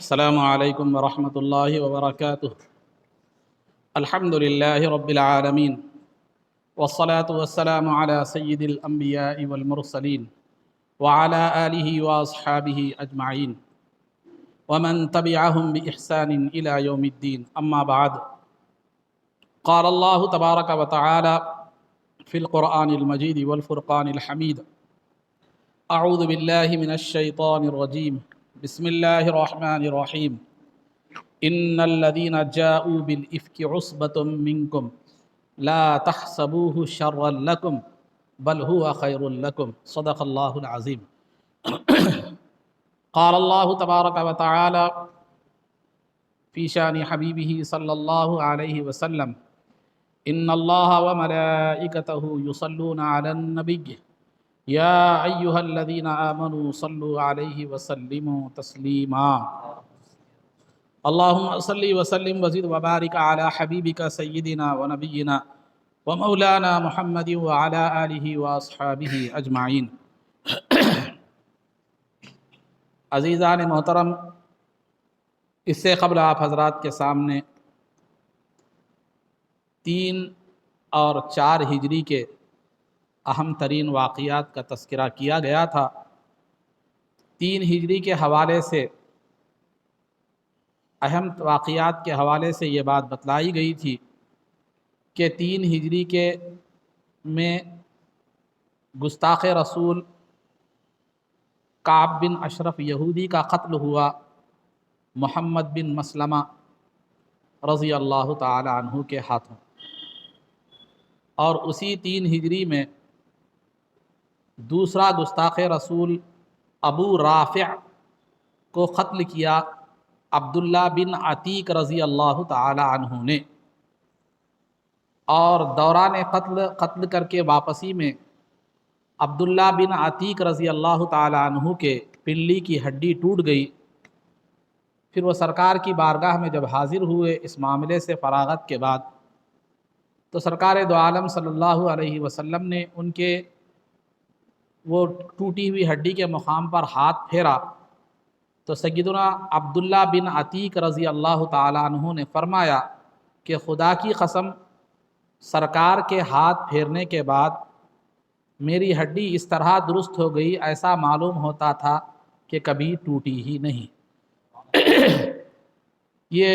السلام علیکم ورحمۃ اللہ وبرکاتہ۔ الحمد للہ رب العالمین والصلاة والسلام علی سید الانبیاء والمرسلین وعلی آلہ واصحابہ اجمعین ومن تبعہم بإحسان الی یوم الدین، اما بعد۔ قال اللہ تبارک وتعالی فی القرآن المجید والفرقان الحمید، اعوذ باللہ من الشیطان الرجیم، بسم اللہ الرحمن الرحیم۔ ان الذین جاءوا بالافک عصبۃ منکم لا تحسبوه شرا لکم بل هو خیر لکم، صدق اللہ العظیم۔ قال اللہ تبارک وتعالی فی شان حبیبہ صلی اللہ علیہ وسلم، ان اللہ وملائکتہ یصلون علی النبی یا ایہا الذین آمنوا صلوا علیہ وسلموا تسلیما۔ اللہم صلی وسلم وزد وبارک علی حبیبک سیدنا ونبینا ومولانا محمد وعلی آلہ واصحابہ اجمعین۔ عزیزان محترم، اس سے قبل آپ حضرات کے سامنے 3 اور 4 ہجری کے اہم ترین واقعات کا تذکرہ کیا گیا تھا۔ 3 ہجری کے حوالے سے، اہم واقعات کے حوالے سے یہ بات بتلائی گئی تھی کہ 3 ہجری کے میں گستاخ رسول کعب بن اشرف یہودی کا قتل ہوا محمد بن مسلمہ رضی اللہ تعالی عنہ کے ہاتھوں، اور اسی 3 ہجری میں دوسرا گستاخ رسول ابو رافع کو قتل کیا عبداللہ بن عتیق رضی اللہ تعالی عنہ نے، اور دوران قتل کر کے واپسی میں عبداللہ بن عتیق رضی اللہ تعالی عنہ کے پنڈلی کی ہڈی ٹوٹ گئی۔ پھر وہ سرکار کی بارگاہ میں جب حاضر ہوئے اس معاملے سے فراغت کے بعد، تو سرکار دو عالم صلی اللہ علیہ وسلم نے ان کے وہ ٹوٹی ہوئی ہڈی کے مقام پر ہاتھ پھیرا تو سیدنا عبداللہ بن عتیق رضی اللہ تعالی عنہ نے فرمایا کہ خدا کی قسم، سرکار کے ہاتھ پھیرنے کے بعد میری ہڈی اس طرح درست ہو گئی، ایسا معلوم ہوتا تھا کہ کبھی ٹوٹی ہی نہیں۔ یہ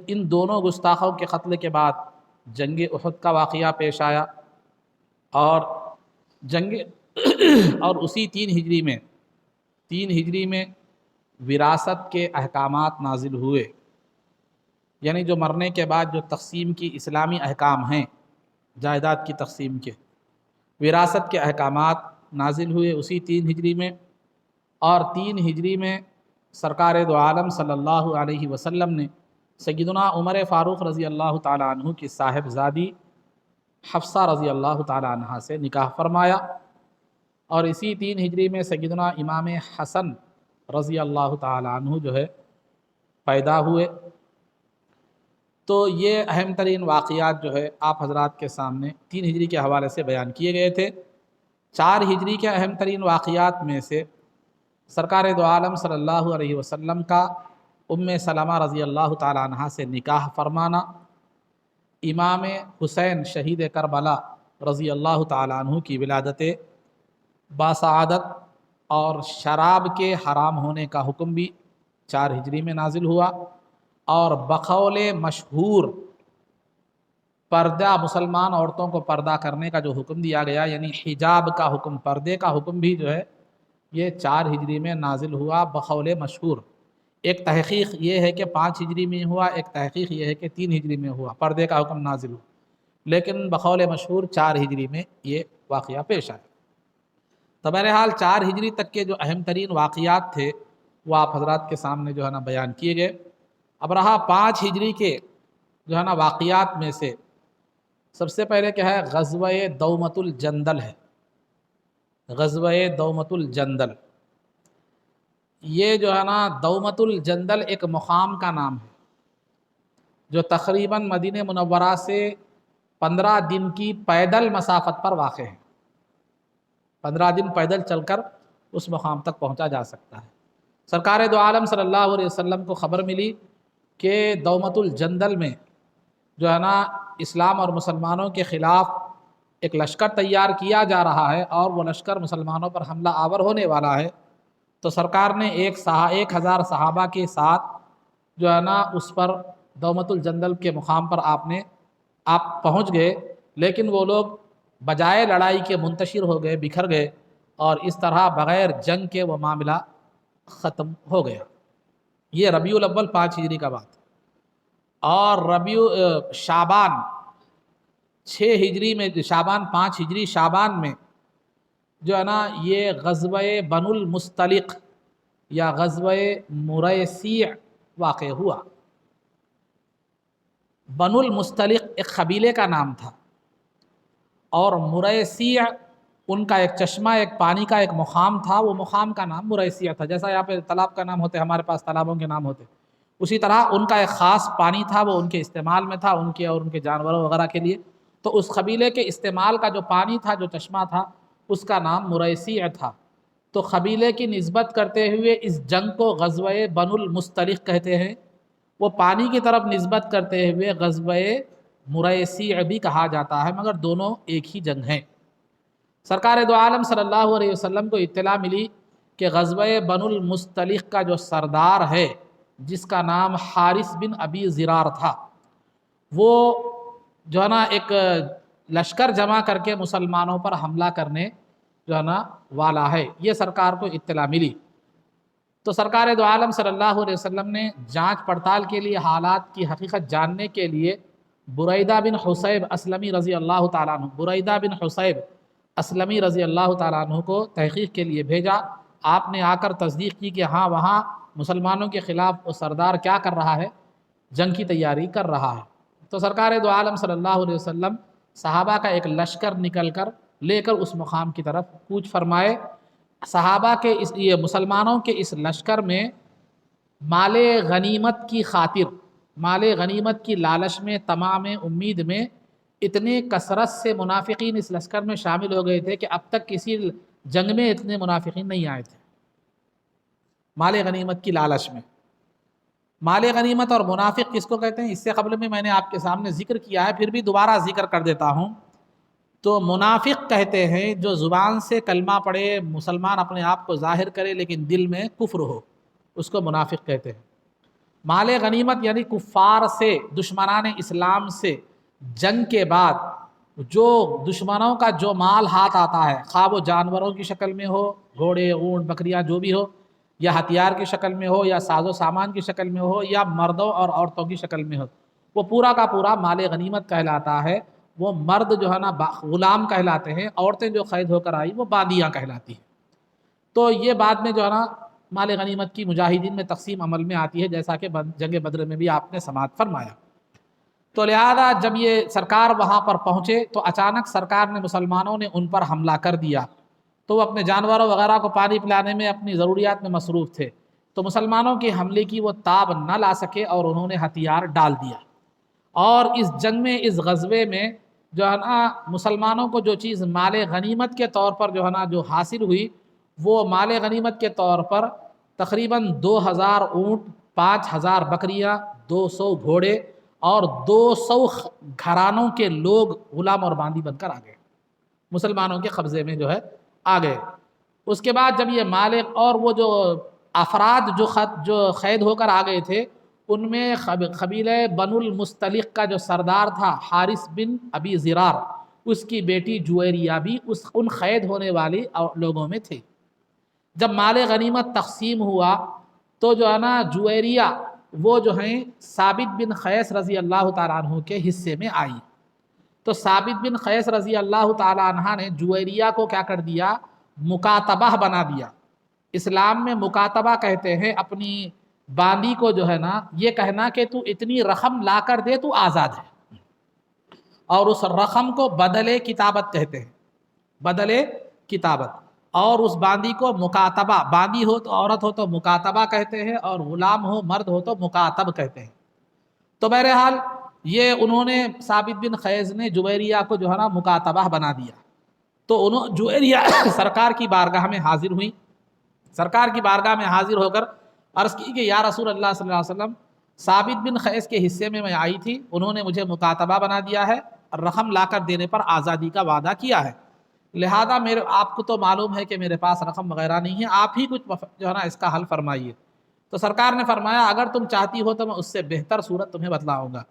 ان دونوں گستاخوں کے قتل کے بعد جنگ احد کا واقعہ پیش آیا، اور اسی 3 ہجری میں وراثت کے احکامات نازل ہوئے، یعنی جو مرنے کے بعد جو تقسیم کی اسلامی احکام ہیں جائیداد کی تقسیم کے، وراثت کے احکامات نازل ہوئے اسی 3 ہجری میں۔ اور 3 ہجری میں سرکار دو عالم صلی اللہ علیہ وسلم نے سیدنا عمر فاروق رضی اللہ تعالی عنہ کی صاحبزادی حفصہ رضی اللہ تعالی عنہ سے نکاح فرمایا، اور اسی 3 ہجری میں سیدنا امام حسن رضی اللہ تعالی عنہ جو ہے پیدا ہوئے۔ تو یہ اہم ترین واقعات جو ہے آپ حضرات کے سامنے 3 ہجری کے حوالے سے بیان کیے گئے تھے۔ 4 ہجری کے اہم ترین واقعات میں سے سرکار دو عالم صلی اللہ علیہ وسلم کا ام سلمہ رضی اللہ تعالی عنہ سے نکاح فرمانا، امام حسین شہید کربلا رضی اللہ تعالی عنہ کی ولادت باسعادت، اور شراب کے حرام ہونے کا حکم بھی 4 ہجری میں نازل ہوا، اور بقول مشہور پردہ، مسلمان عورتوں کو پردہ کرنے کا جو حکم دیا گیا، یعنی حجاب کا حکم، پردے کا حکم بھی جو ہے یہ 4 ہجری میں نازل ہوا بقول مشہور۔ ایک تحقیق یہ ہے کہ 5 ہجری میں ہوا، ایک تحقیق یہ ہے کہ 3 ہجری میں ہوا، پردے کا حکم نازل ہوا، لیکن بقول مشہور 4 ہجری میں یہ واقعہ پیش آیا۔ تو بہرحال 4 ہجری تک کے جو اہم ترین واقعات تھے وہ آپ حضرات کے سامنے جو ہے نا بیان کیے گئے۔ اب رہا 5 ہجری کے جو ہے نا واقعات میں سے، سب سے پہلے کیا ہے، غزوہ دومۃ الجندل ہے۔ غزوہ دومۃ الجندل، یہ جو ہے نا دومۃ الجندل ایک مقام کا نام ہے جو تقریباً مدینہ منورہ سے 15 دن کی پیدل مسافت پر واقع ہے۔ 15 دن پیدل چل کر اس مقام تک پہنچا جا سکتا ہے۔ سرکار دو عالم صلی اللہ علیہ وسلم کو خبر ملی کہ دومت الجندل میں جو ہے نا اسلام اور مسلمانوں کے خلاف ایک لشکر تیار کیا جا رہا ہے اور وہ لشکر مسلمانوں پر حملہ آور ہونے والا ہے، تو سرکار نے 1000 صحابہ کے ساتھ جو ہے نا اس پر دومت الجندل کے مقام پر آپ پہنچ گئے، لیکن وہ لوگ بجائے لڑائی کے منتشر ہو گئے، بکھر گئے، اور اس طرح بغیر جنگ کے وہ معاملہ ختم ہو گیا۔ یہ ربیع الاول 5 ہجری کا بات۔ اور شعبان 6 ہجری میں، شعبان 5 ہجری شعبان میں جو ہے نا یہ غزوہ بنو المستلق یا غزوہ مریسیع واقع ہوا۔ بنو المستلق ایک قبیلے کا نام تھا، اور مریسیع ان کا ایک چشمہ، ایک پانی کا ایک مقام تھا، وہ مقام کا نام مریسیع تھا۔ جیسا یہاں پہ تالاب کا نام ہوتے ہمارے پاس تالابوں کے نام ہوتے، اسی طرح ان کا ایک خاص پانی تھا، وہ ان کے استعمال میں تھا، ان کے اور ان کے جانوروں وغیرہ کے لیے۔ تو اس قبیلے کے استعمال کا جو پانی تھا، جو چشمہ تھا، اس کا نام مریسیع تھا۔ تو قبیلے کی نسبت کرتے ہوئے اس جنگ کو غزوہ بنو المستلق کہتے ہیں، وہ پانی کی طرف نسبت کرتے ہوئے غزوہ مریسیع بھی کہا جاتا ہے، مگر دونوں ایک ہی جنگ ہیں۔ سرکار دو عالم صلی اللہ علیہ وسلم کو اطلاع ملی کہ غزوہ بنو المستلق کا جو سردار ہے، جس کا نام حارث بن ابی ضرار تھا، وہ جو ہے نا ایک لشکر جمع کر کے مسلمانوں پر حملہ کرنے جو ہے نا والا ہے، یہ سرکار کو اطلاع ملی۔ تو سرکار دو عالم صلی اللہ علیہ وسلم نے جانچ پڑتال کے لیے، حالات کی حقیقت جاننے کے لیے بریدہ بن حصیب اسلمی رضی اللہ تعالیٰ عنہ، بریدہ بن حصیب اسلمی رضی اللہ تعالیٰ عنہ کو تحقیق کے لیے بھیجا۔ آپ نے آ کر تصدیق کی کہ ہاں وہاں مسلمانوں کے خلاف وہ سردار کیا کر رہا ہے، جنگ کی تیاری کر رہا ہے۔ تو سرکار دو عالم صلی اللہ علیہ وسلم صحابہ کا ایک لشکر نکل کر لے کر اس مقام کی طرف کوچ فرمائے۔ صحابہ کے یہ مسلمانوں کے اس لشکر میں مال غنیمت کی خاطر، مال غنیمت کی لالچ میں، تمام امید میں، اتنے کثرت سے منافقین اس لشکر میں شامل ہو گئے تھے کہ اب تک کسی جنگ میں اتنے منافقین نہیں آئے تھے۔ مال غنیمت کی لالچ میں، مال غنیمت اور منافق کس کو کہتے ہیں، اس سے قبل میں نے آپ کے سامنے ذکر کیا ہے، پھر بھی دوبارہ ذکر کر دیتا ہوں۔ تو منافق کہتے ہیں جو زبان سے کلمہ پڑھے، مسلمان اپنے آپ کو ظاہر کرے لیکن دل میں کفر ہو، اس کو منافق کہتے ہیں۔ مال غنیمت یعنی کفار سے، دشمنان اسلام سے جنگ کے بعد جو دشمنوں کا جو مال ہاتھ آتا ہے، خواہ وہ جانوروں کی شکل میں ہو، گھوڑے، اونٹ، بکریاں جو بھی ہو، یا ہتھیار کی شکل میں ہو، یا ساز و سامان کی شکل میں ہو، یا مردوں اور عورتوں کی شکل میں ہو، وہ پورا کا پورا مال غنیمت کہلاتا ہے۔ وہ مرد جو ہے نا غلام کہلاتے ہیں، عورتیں جو قید ہو کر آئی وہ باندیاں کہلاتی ہیں۔ تو یہ بعد میں جو ہے نا مال غنیمت کی مجاہدین میں تقسیم عمل میں آتی ہے، جیسا کہ جنگ بدر میں بھی آپ نے سماعت فرمایا۔ تو لہذا جب یہ سرکار وہاں پر پہنچے تو اچانک سرکار نے، مسلمانوں نے ان پر حملہ کر دیا، تو وہ اپنے جانوروں وغیرہ کو پانی پلانے میں، اپنی ضروریات میں مصروف تھے، تو مسلمانوں کے حملے کی وہ تاب نہ لا سکے اور انہوں نے ہتھیار ڈال دیا۔ اور اس جنگ میں، اس غزوے میں جو ہے نا مسلمانوں کو جو چیز مال غنیمت کے طور پر جو ہے نا جو حاصل ہوئی، وہ مال غنیمت کے طور پر تقریباً 2000 اونٹ، 5000 بکریاں، 200 گھوڑے اور 200 گھرانوں کے لوگ غلام اور باندی بن کر آ گئے، مسلمانوں کے قبضے میں جو ہے آ گئے۔ اس کے بعد جب یہ مالک اور وہ جو افراد جو قید ہو کر آ گئے تھے، ان میں قبیلہ بنو المستلق کا جو سردار تھا حارث بن ابی ضرار، اس کی بیٹی جویریہ بھی ان قید ہونے والی لوگوں میں تھی۔ جب مال غنیمت تقسیم ہوا تو جو ہے نا جویریہ وہ جو ہیں ثابت بن قیس رضی اللہ تعالیٰ عنہ کے حصے میں آئی۔ تو ثابت بن قیس رضی اللہ تعالیٰ عنہ نے جویریہ کو کیا کر دیا، مکاتبہ بنا دیا۔ اسلام میں مکاتبہ کہتے ہیں اپنی باندی کو جو ہے نا یہ کہنا کہ تو اتنی رقم لا کر دے تو آزاد ہے، اور اس رقم کو بدلے کتابت کہتے ہیں، بدلے کتابت۔ اور اس باندی کو مکاتبہ، باندی ہو تو عورت ہو تو مکاتبہ کہتے ہیں، اور غلام ہو مرد ہو تو مکاتب کہتے ہیں۔ تو بہرحال یہ انہوں نے، ثابت بن قیس نے جویریہ کو جو ہے نا مکاتبہ بنا دیا۔ تو جویریہ سرکار کی بارگاہ میں حاضر ہوئی، سرکار کی بارگاہ میں حاضر ہو کر عرض کی کہ یا رسول اللہ صلی اللہ علیہ وسلم، ثابت بن قیس کے حصے میں آئی تھی، انہوں نے مجھے مکاتبہ بنا دیا ہے اور رقم لا کر دینے پر آزادی کا وعدہ کیا ہے، لہذا آپ کو تو معلوم ہے کہ میرے پاس رقم وغیرہ نہیں ہے، آپ ہی کچھ جو ہے نا اس کا حل فرمائیے۔ تو سرکار نے فرمایا اگر تم چاہتی ہو تو میں اس سے بہتر صورت تمہیں بتلاؤں گا۔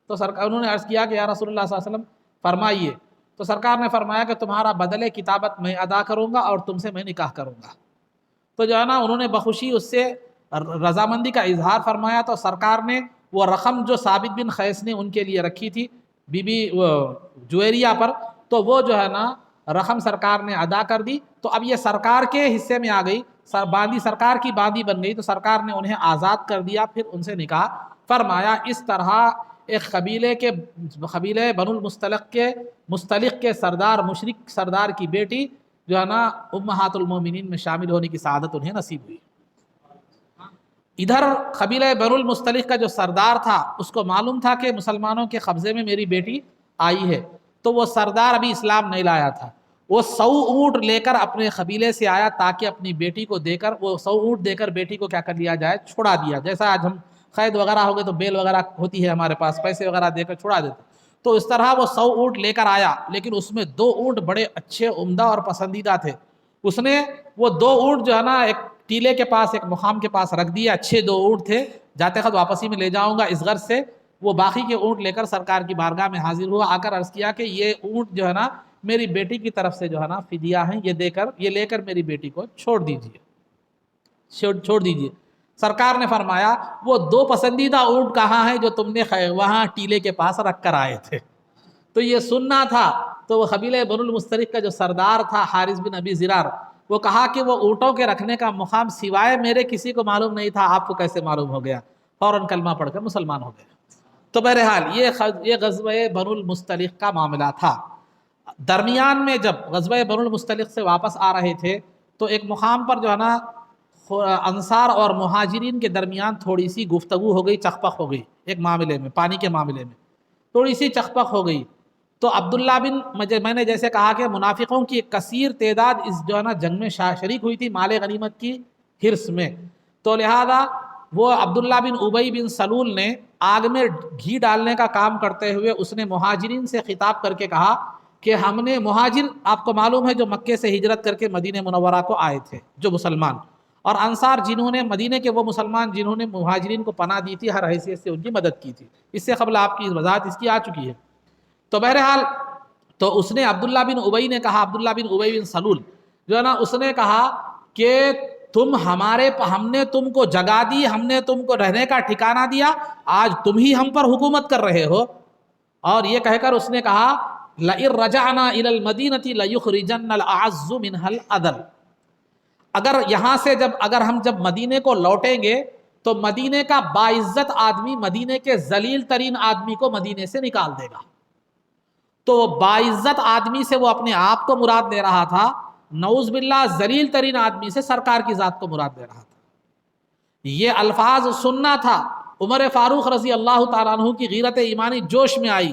تو انہوں نے عرض کیا کہ یا رسول اللہ صلی اللہ علیہ وسلم فرمائیے۔ تو سرکار نے فرمایا کہ تمہارا بدلے کتابت میں ادا کروں گا اور تم سے میں نکاح کروں گا۔ تو جو ہے نا انہوں نے بخوشی اس سے رضامندی کا اظہار فرمایا، تو سرکار نے وہ رقم جو ثابت بن قیس نے ان کے لیے رکھی تھی بی بی جویریہ پر، تو وہ جو ہے نا رقم سرکار نے ادا کر دی۔ تو اب یہ سرکار کے حصے میں آ گئی، باندی سرکار کی باندی بن گئی، تو سرکار نے انہیں آزاد کر دیا، پھر ان سے نکاح فرمایا۔ اس طرح ایک قبیلے بنو المستلق کے سردار، مشرک سردار کی بیٹی جو ہے نا امہات المومنین میں شامل ہونے کی سعادت انہیں نصیب ہوئی۔ ادھر قبیلہ بنو المستلق کا جو سردار تھا اس کو معلوم تھا کہ مسلمانوں کے قبضے میں میری بیٹی آئی ہے، تو وہ سردار ابھی اسلام نہیں لایا تھا، وہ 100 اونٹ لے کر اپنے قبیلے سے آیا تاکہ اپنی بیٹی کو دے کر، وہ 100 اونٹ دے کر بیٹی کو کیا کر لیا جائے، چھڑا دیا۔ جیسا آج ہم قید وغیرہ ہو گئے تو بیل وغیرہ ہوتی ہے ہمارے پاس، پیسے وغیرہ دے کر چھڑا دیتے، تو اس طرح وہ 100 اونٹ لے کر آیا، لیکن اس میں 2 اونٹ بڑے اچھے، عمدہ اور پسندیدہ تھے۔ اس نے وہ 2 اونٹ جو ہے نا ایک ٹیلے کے پاس، ایک مقام کے پاس رکھ دیا، اچھے 2 اونٹ تھے، جاتے خط واپسی میں لے جاؤں گا اس غرض سے۔ وہ باقی کے اونٹ لے کر سرکار کی بارگاہ میں حاضر ہوا، آ کر عرض کیا کہ یہ اونٹ جو ہے نا میری بیٹی کی طرف سے جو ہے نا فدیہ ہیں، یہ لے کر میری بیٹی کو چھوڑ دیجیے۔ سرکار نے فرمایا وہ 2 پسندیدہ اونٹ کہاں ہیں جو تم نے وہاں ٹیلے کے پاس رکھ کر آئے تھے؟ تو یہ سننا تھا۔ تو وہ قبیلہ بنو المستلق کا جو سردار تھا حارث بن ابی زرار، وہ کہا کہ وہ اونٹوں کے رکھنے کا مقام سوائے میرے کسی کو معلوم نہیں تھا، آپ کو کیسے معلوم ہو گیا؟ فوراً کلمہ پڑھ کر مسلمان ہو گئے۔ تو بہرحال یہ غزوہ بنو المستلق کا معاملہ تھا۔ درمیان میں جب غزوہ بنو المستلق سے واپس آ رہے تھے تو ایک مقام پر جو ہے نا انصار اور مہاجرین کے درمیان تھوڑی سی گفتگو ہو گئی، چخپخ ہو گئی، ایک معاملے میں، پانی کے معاملے میں تھوڑی سی چخپخ ہو گئی۔ تو عبداللہ میں نے جیسے کہا کہ منافقوں کی ایک کثیر تعداد اس جو ہے نا جنگ میں شریک ہوئی تھی مال غنیمت کی حرص میں، تو لہذا وہ عبداللہ بن ابی بن سلول نے آگ میں گھی ڈالنے کا کام کرتے ہوئے اس نے مہاجرین سے خطاب کر کے کہا کہ ہم نے مہاجر، آپ کو معلوم ہے جو مکے سے ہجرت کر کے مدینہ منورہ کو آئے تھے جو مسلمان، اور انصار جنہوں نے مدینہ کے وہ مسلمان جنہوں نے مہاجرین کو پناہ دی تھی، ہر حیثیت سے ان کی مدد کی تھی، اس سے قبل آپ کی وضاحت اس کی آ چکی ہے۔ تو بہرحال تو اس نے عبداللہ بن ابی نے کہا، عبداللہ بن ابی بن سلول جو ہے نا اس نے کہا کہ ہم نے تم کو جگہ دی، ہم نے تم کو رہنے کا ٹھکانہ دیا، آج تم ہی ہم پر حکومت کر رہے ہو۔ اور یہ کہہ کر اس نے کہا لَإِن رَجَعْنَا إِلَى الْمَدِينَةِ لَيُخْرِجَنَّ الْأَعَزُّ مِنْهَا الْأَذَلَّ، اگر ہم جب مدینے کو لوٹیں گے تو مدینے کا باعزت آدمی مدینے کے ذلیل ترین آدمی کو مدینے سے نکال دے گا۔ تو باعزت آدمی سے وہ اپنے آپ کو مراد لے رہا تھا، نعوذ باللہ ذلیل ترین آدمی سے سرکار کی ذات کو مراد لے رہا تھا۔ یہ الفاظ سننا تھا۔ عمر فاروق رضی اللہ تعالیٰ عنہ کی غیرت ایمانی جوش میں آئی،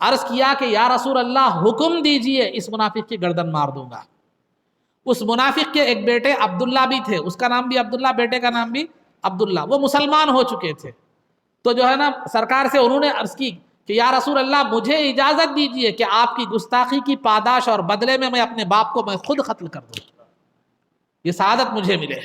عرض کیا کہ یا رسول اللہ حکم دیجئے، اس منافق کی گردن مار دوں گا۔ اس منافق کے ایک بیٹے عبداللہ بھی تھے، اس کا نام بھی عبداللہ، بیٹے کا نام بھی عبداللہ، وہ مسلمان ہو چکے تھے۔ تو جو ہے نا سرکار سے انہوں نے عرض کی کہ یا رسول اللہ مجھے اجازت دیجئے کہ آپ کی گستاخی کی پاداش اور بدلے میں اپنے باپ کو میں خود قتل کر دوں، یہ سعادت مجھے ملے۔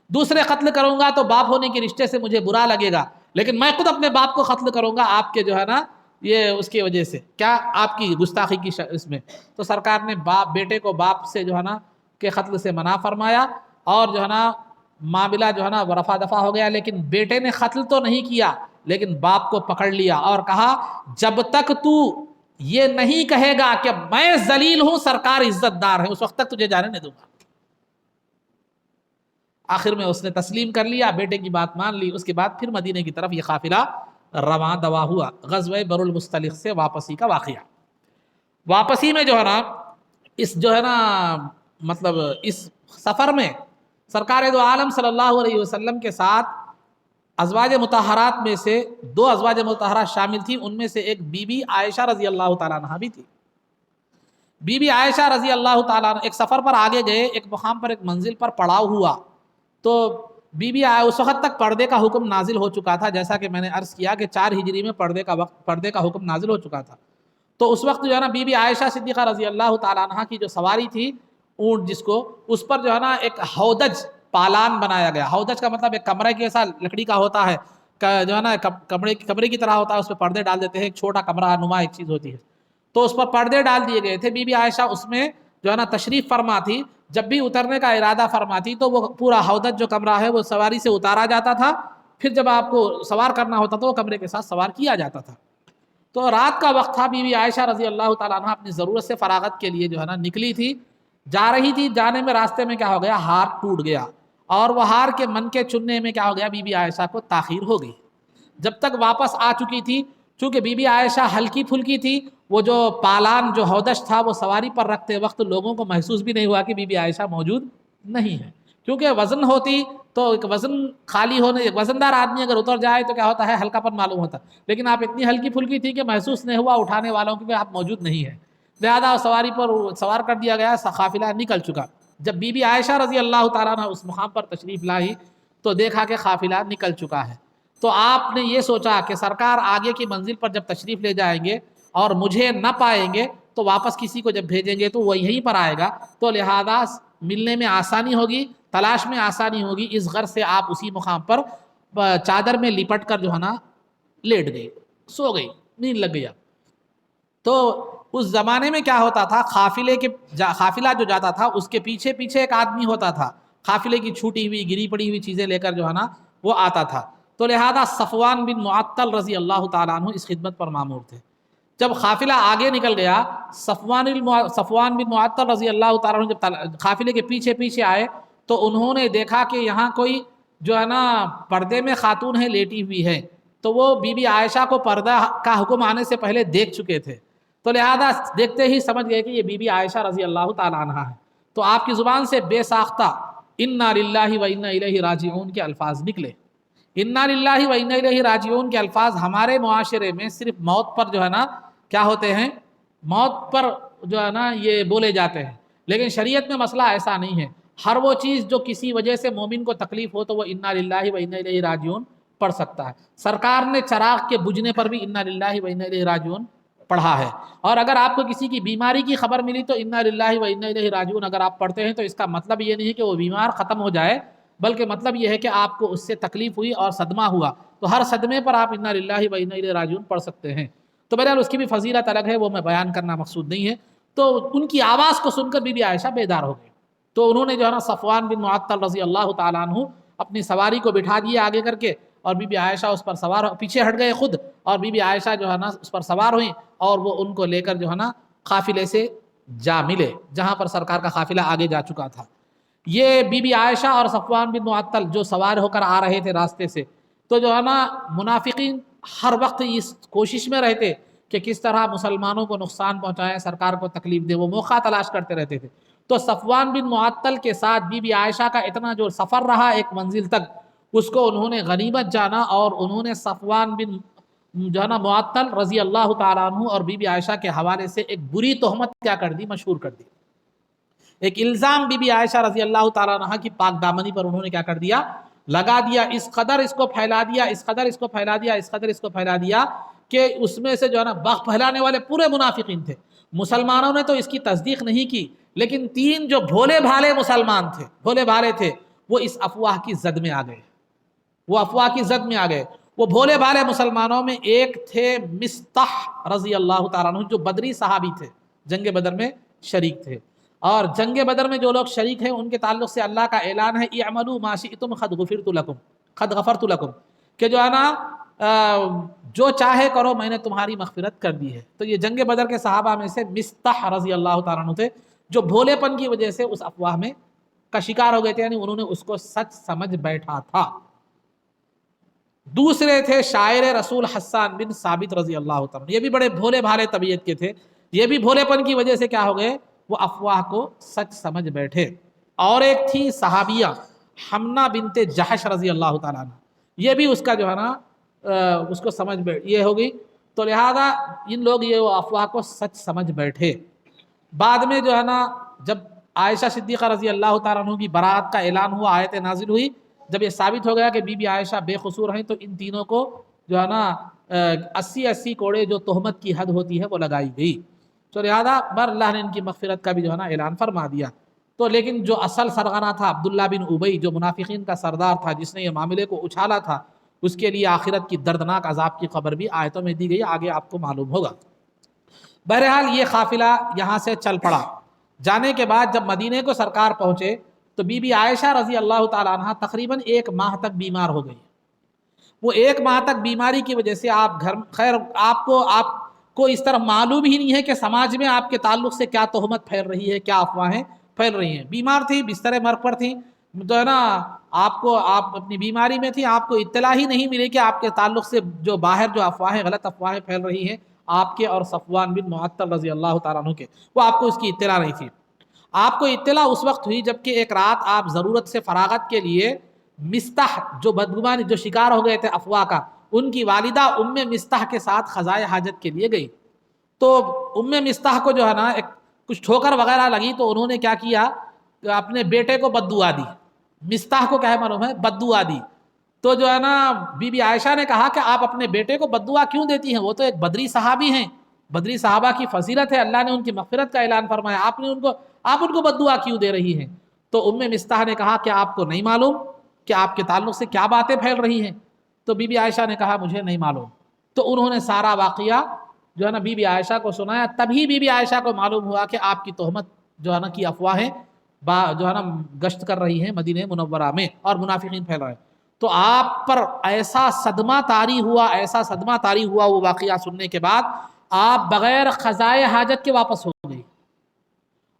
دوسرے قتل کروں گا تو باپ ہونے کے رشتے سے مجھے برا لگے گا، لیکن میں خود اپنے باپ کو قتل کروں گا آپ کے جو ہے نا یہ اس کی وجہ سے، کیا آپ کی گستاخی کی اس میں۔ تو سرکار نے بیٹے کو باپ سے جو ہے نا کہ قتل سے منع فرمایا، اور جو ہے نا معاملہ جو ہے نا رفع دفع ہو گیا، لیکن بیٹے نے قتل تو نہیں کیا، لیکن باپ کو پکڑ لیا اور کہا جب تک تو یہ نہیں کہے گا کہ میں ذلیل ہوں، سرکار عزت دار ہے، اس وقت تک تجھے جانے نہیں دوں گا۔ آخر میں اس نے تسلیم کر لیا، بیٹے کی بات مان لی۔ اس کے بعد پھر مدینے کی طرف یہ قافلہ رواں دوا ہوا۔ غزوہ بنو المستلق سے واپسی کا واقعہ، واپسی میں جو ہے نا اس جو ہے نا مطلب اس سفر میں سرکار دو عالم صلی اللہ علیہ وسلم کے ساتھ ازواج مطہرات میں سے 2 ازواج مطہرات شامل تھیں، ان میں سے ایک بی بی عائشہ رضی اللہ تعالیٰ عنہا بھی تھی۔ بی بی عائشہ رضی اللہ تعالیٰ عنہ ایک سفر پر آگے گئے، ایک مقام پر ایک منزل پر پڑاؤ ہوا، تو بی بی اس وقت تک پردے کا حکم نازل ہو چکا تھا، جیسا کہ میں نے عرض کیا کہ 4 ہجری میں پردے کا حکم نازل ہو چکا تھا۔ تو اس وقت جو ہے نا بی بی عائشہ صدیقہ رضی اللہ تعالیٰ عنہ کی جو سواری تھی اونٹ جس کو، اس پر جو ہے نا ایک ہودج پالان بنایا گیا۔ ہودج کا مطلب ایک کمرے کے ایسا لکڑی کا ہوتا ہے، جو ہے نا کمرے کی طرح ہوتا ہے، اس پہ پردے ڈال دیتے ہیں، ایک چھوٹا کمرہ نما ایک چیز ہوتی ہے، تو اس پر پردے ڈال دیے گئے تھے۔ بی بی عائشہ اس میں جو ہے نا تشریف فرما تھی، جب بھی اترنے کا ارادہ فرماتی تو وہ پورا ہودج جو کمرہ ہے وہ سواری سے اتارا جاتا تھا، پھر جب آپ کو سوار کرنا ہوتا تو وہ کمرے کے ساتھ سوار کیا جاتا تھا۔ تو رات کا وقت تھا، بی بی عائشہ رضی اللہ تعالیٰ عنہ اپنی ضرورت سے فراغت کے لیے جو ہے نا نکلی تھی، جا رہی تھی، جانے میں راستے میں کیا ہو گیا، ہار ٹوٹ گیا، اور وہ ہار کے من کے چننے میں کیا ہو گیا، بی بی عائشہ کو تاخیر ہو گئی۔ جب تک واپس آ چکی تھی، چونکہ بی بی عائشہ ہلکی پھلکی تھی، وہ جو پالان جو ہودش تھا وہ سواری پر رکھتے وقت لوگوں کو محسوس بھی نہیں ہوا کہ بی بی عائشہ موجود نہیں ہے، کیونکہ وزن ہوتی تو ایک وزن خالی ہونے، ایک وزندار آدمی اگر اتر جائے تو کیا ہوتا ہے، ہلکا پن معلوم ہوتا ہے، لیکن آپ اتنی ہلکی پھلکی تھی کہ محسوس نہیں ہوا اٹھانے والوں کو کہ آپ موجود نہیں ہیں، لہذا سواری پر سوار کر دیا گیا، قافلہ نکل چکا۔ جب بی بی عائشہ رضی اللہ تعالیٰ عنہ اس مقام پر تشریف لائی تو دیکھا کہ قافلہ نکل چکا ہے، تو آپ نے یہ سوچا کہ سرکار آگے کی منزل پر جب تشریف لے جائیں گے اور مجھے نہ پائیں گے تو واپس کسی کو جب بھیجیں گے تو وہ یہیں پر آئے گا، تو لہذا ملنے میں آسانی ہوگی، تلاش میں آسانی ہوگی، اس غرض سے آپ اسی مقام پر چادر میں لپٹ کر جو ہے نا لیٹ گئی، سو گئی، نیند لگ گیا۔ تو اس زمانے میں کیا ہوتا تھا، قافلہ جو جاتا تھا اس کے پیچھے پیچھے ایک آدمی ہوتا تھا، قافلے کی چھوٹی ہوئی گری پڑی ہوئی چیزیں لے کر جو ہے نا وہ آتا تھا، تو لہذا صفوان بن معطل رضی اللہ تعالیٰ عنہ اس خدمت پر مامور تھے۔ جب قافلہ آگے نکل گیا، صفوان بن معطل رضی اللہ تعالیٰ عنہ جب قافلے کے پیچھے پیچھے آئے تو انہوں نے دیکھا کہ یہاں کوئی جو ہے نا پردے میں خاتون ہے، لیٹی ہوئی ہے، تو وہ بی بی عائشہ کو پردہ کا حکم آنے سے پہلے دیکھ چکے تھے، تو لہذا دیکھتے ہی سمجھ گئے کہ یہ بی بی عائشہ رضی اللہ تعالیٰ عنہ ہے، تو آپ کی زبان سے بے ساختہ انا للہ و انا الیہ راجعون کے الفاظ نکلے۔ انا للہ و انا الیہ راجعون کے الفاظ ہمارے معاشرے میں صرف موت پر جو ہے نا کیا ہوتے ہیں، موت پر جو ہے نا یہ بولے جاتے ہیں، لیکن شریعت میں مسئلہ ایسا نہیں ہے۔ ہر وہ چیز جو کسی وجہ سے مومن کو تکلیف ہو تو وہ انا للہ و انا الیہ راجعون پڑھ سکتا ہے۔ سرکار نے چراغ کے بجھنے پر بھی انا للہ و انا الیہ راجعون پڑھا ہے، اور اگر آپ کو کسی کی بیماری کی خبر ملی تو انا للہ و انا الیہ راجعون اگر آپ پڑھتے ہیں تو اس کا مطلب یہ نہیں کہ وہ بیمار ختم ہو جائے، بلکہ مطلب یہ ہے کہ آپ کو اس سے تکلیف ہوئی اور صدمہ ہوا، تو ہر صدمے پر آپ انا للہ و انا الیہ راجعون پڑھ سکتے ہیں۔ تو بہرحال اس کی بھی فضیلت الگ ہے، وہ میں بیان کرنا مقصود نہیں ہے۔ تو ان کی آواز کو سن کر بی بی عائشہ بیدار ہو گئی، تو انہوں نے جو ہے نا صفوان بن معطل رضی اللہ تعالیٰ عنہ اپنی سواری کو بٹھا دیا آگے کر کے، اور بی بی عائشہ اس پر سوار پیچھے ہٹ گئے خود، اور بی بی عائشہ جو ہے نا اس پر سوار ہوئیں، اور وہ ان کو لے کر جو ہے نا قافلے سے جا ملے جہاں پر سرکار کا قافلہ آگے جا چکا تھا۔ یہ بی بی عائشہ اور صفوان بن معطل جو سوار ہو کر آ رہے تھے راستے سے، تو جو ہے نا منافقین ہر وقت اس کوشش میں رہتے کہ کس طرح مسلمانوں کو نقصان پہنچائیں، سرکار کو تکلیف دے، وہ موقع تلاش کرتے رہتے تھے۔ تو صفوان بن معطل کے ساتھ بی بی عائشہ کا اتنا جو سفر رہا ایک منزل تک، اس کو انہوں نے غنیمت جانا، اور انہوں نے صفوان بن جو ہے نا معطل رضی اللہ تعالیٰ عنہ اور بی بی عائشہ کے حوالے سے ایک بری تہمت کیا کر دی، مشہور کر دی، ایک الزام بی بی عائشہ رضی اللہ تعالیٰ عنہ کی پاک دامنی پر انہوں نے کیا کر دیا، لگا دیا، اس قدر اس کو پھیلا دیا، اس قدر اس کو پھیلا دیا، اس قدر اس کو پھیلا دیا کہ اس میں سے جو ہے نا بغض پھیلانے والے پورے منافقین تھے۔ مسلمانوں نے تو اس کی تصدیق نہیں کی، لیکن 3 جو بھولے بھالے مسلمان تھے، بھولے بھالے تھے، وہ اس افواہ کی زد میں آ گئے، وہ افواہ کی زد میں آ گئے۔ وہ بھولے بھالے مسلمانوں میں ایک تھے مصطح رضی اللہ تعالیٰ عنہ، جو بدری صحابی تھے، جنگ بدر میں شریک تھے، اور جنگ بدر میں جو لوگ شریک ہیں ان کے تعلق سے اللہ کا اعلان ہے اعملوا ما شئتم قد غفرت لکم، کہ جو ہے نا جو چاہے کرو میں نے تمہاری مغفرت کر دی ہے۔ تو یہ جنگ بدر کے صحابہ میں سے مصطح رضی اللہ تعالیٰ عنہ تھے، جو بھولے پن کی وجہ سے اس افواہ میں کا شکار ہو گئے تھے، یعنی انہوں نے اس کو سچ سمجھ بیٹھا تھا۔ دوسرے تھے شاعر رسول حسان بن ثابت رضی اللہ تعالیٰ، یہ بھی بڑے بھولے بھالے طبیعت کے تھے، یہ بھی بھولے پن کی وجہ سے کیا ہو گئے، وہ افواہ کو سچ سمجھ بیٹھے۔ اور ایک تھی صحابیہ حمنہ بنت جحش رضی اللہ تعالیٰ عنہ، یہ بھی اس کا جو ہے نا اس کو سمجھ بیٹھ یہ ہوگی، تو لہذا ان لوگ یہ افواہ کو سچ سمجھ بیٹھے۔ بعد میں جو ہے نا جب عائشہ صدیقہ رضی اللہ تعالیٰ عنہ کی برات کا اعلان ہوا، آیت نازل ہوئی، جب یہ ثابت ہو گیا کہ بی بی عائشہ بے قصور ہیں، تو ان تینوں کو جو ہے نا 80 کوڑے جو تہمت کی حد ہوتی ہے وہ لگائی گئی. تو لہٰذا بر اللہ نے ان کی مغفرت کا بھی جو ہے نا اعلان فرما دیا. تو لیکن جو اصل سرغنہ تھا عبداللہ بن ابی، جو منافقین کا سردار تھا، جس نے یہ معاملے کو اچھالا تھا، اس کے لیے آخرت کی دردناک عذاب کی خبر بھی آیتوں میں دی گئی، آگے آپ کو معلوم ہوگا. بہرحال یہ قافلہ یہاں سے چل پڑا. جانے کے بعد جب مدینے کو سرکار پہنچے تو بی بی عائشہ رضی اللہ تعالیٰ عنہ تقریباً 1 ماہ تک بیمار ہو گئی. وہ 1 ماہ تک بیماری کی وجہ سے آپ گھر، خیر آپ کو اس طرح معلوم ہی نہیں ہے کہ سماج میں آپ کے تعلق سے کیا تہمت پھیل رہی ہے، کیا افواہیں پھیل رہی ہیں. بیمار تھی، بستر مرگ پر تھی، تو ہے نا آپ اپنی بیماری میں تھی، آپ کو اطلاع ہی نہیں ملی کہ آپ کے تعلق سے جو باہر جو افواہیں، غلط افواہیں پھیل رہی ہیں آپ کے اور صفوان بن معطل رضی اللہ تعالیٰ عنہ کے، وہ آپ کو اس کی اطلاع نہیں تھی. آپ کو اطلاع اس وقت ہوئی جبکہ ایک رات آپ ضرورت سے فراغت کے لیے مستح، جو بدگمانی، جو شکار ہو گئے تھے افواہ کا، ان کی والدہ ام مستح کے ساتھ قضائے حاجت کے لیے گئی. تو ام مستح کو جو ہے نا کچھ ٹھوکر وغیرہ لگی، تو انہوں نے کیا کیا، اپنے بیٹے کو بددعا دی. مستح کو کیا ہے معلوم ہے، بددعا دی. تو جو ہے نا بی بی عائشہ نے کہا کہ آپ اپنے بیٹے کو بددعا کیوں دیتی ہیں، وہ تو ایک بدری صحابی ہیں، بدری صحابہ کی فضیلت ہے، اللہ نے ان کی مغفرت کا اعلان فرمایا، آپ ان کو بددعا کیوں دے رہی ہیں. تو ام مستح نے کہا کہ آپ کو نہیں معلوم کہ آپ کے تعلق سے کیا باتیں پھیل رہی ہیں. تو بی بی عائشہ نے کہا مجھے نہیں معلوم. تو انہوں نے سارا واقعہ جو ہے نا بی بی عائشہ کو سنایا. تبھی بی بی عائشہ کو معلوم ہوا کہ آپ کی تہمت جو ہے نا کی افواہیں جو ہے نا گشت کر رہی ہیں مدینہ منورہ میں اور منافقین پھیل رہے ہیں. تو آپ پر ایسا صدمہ طاری ہوا وہ واقعہ سننے کے بعد، آپ بغیر قضائے حاجت کے واپس ہو گئی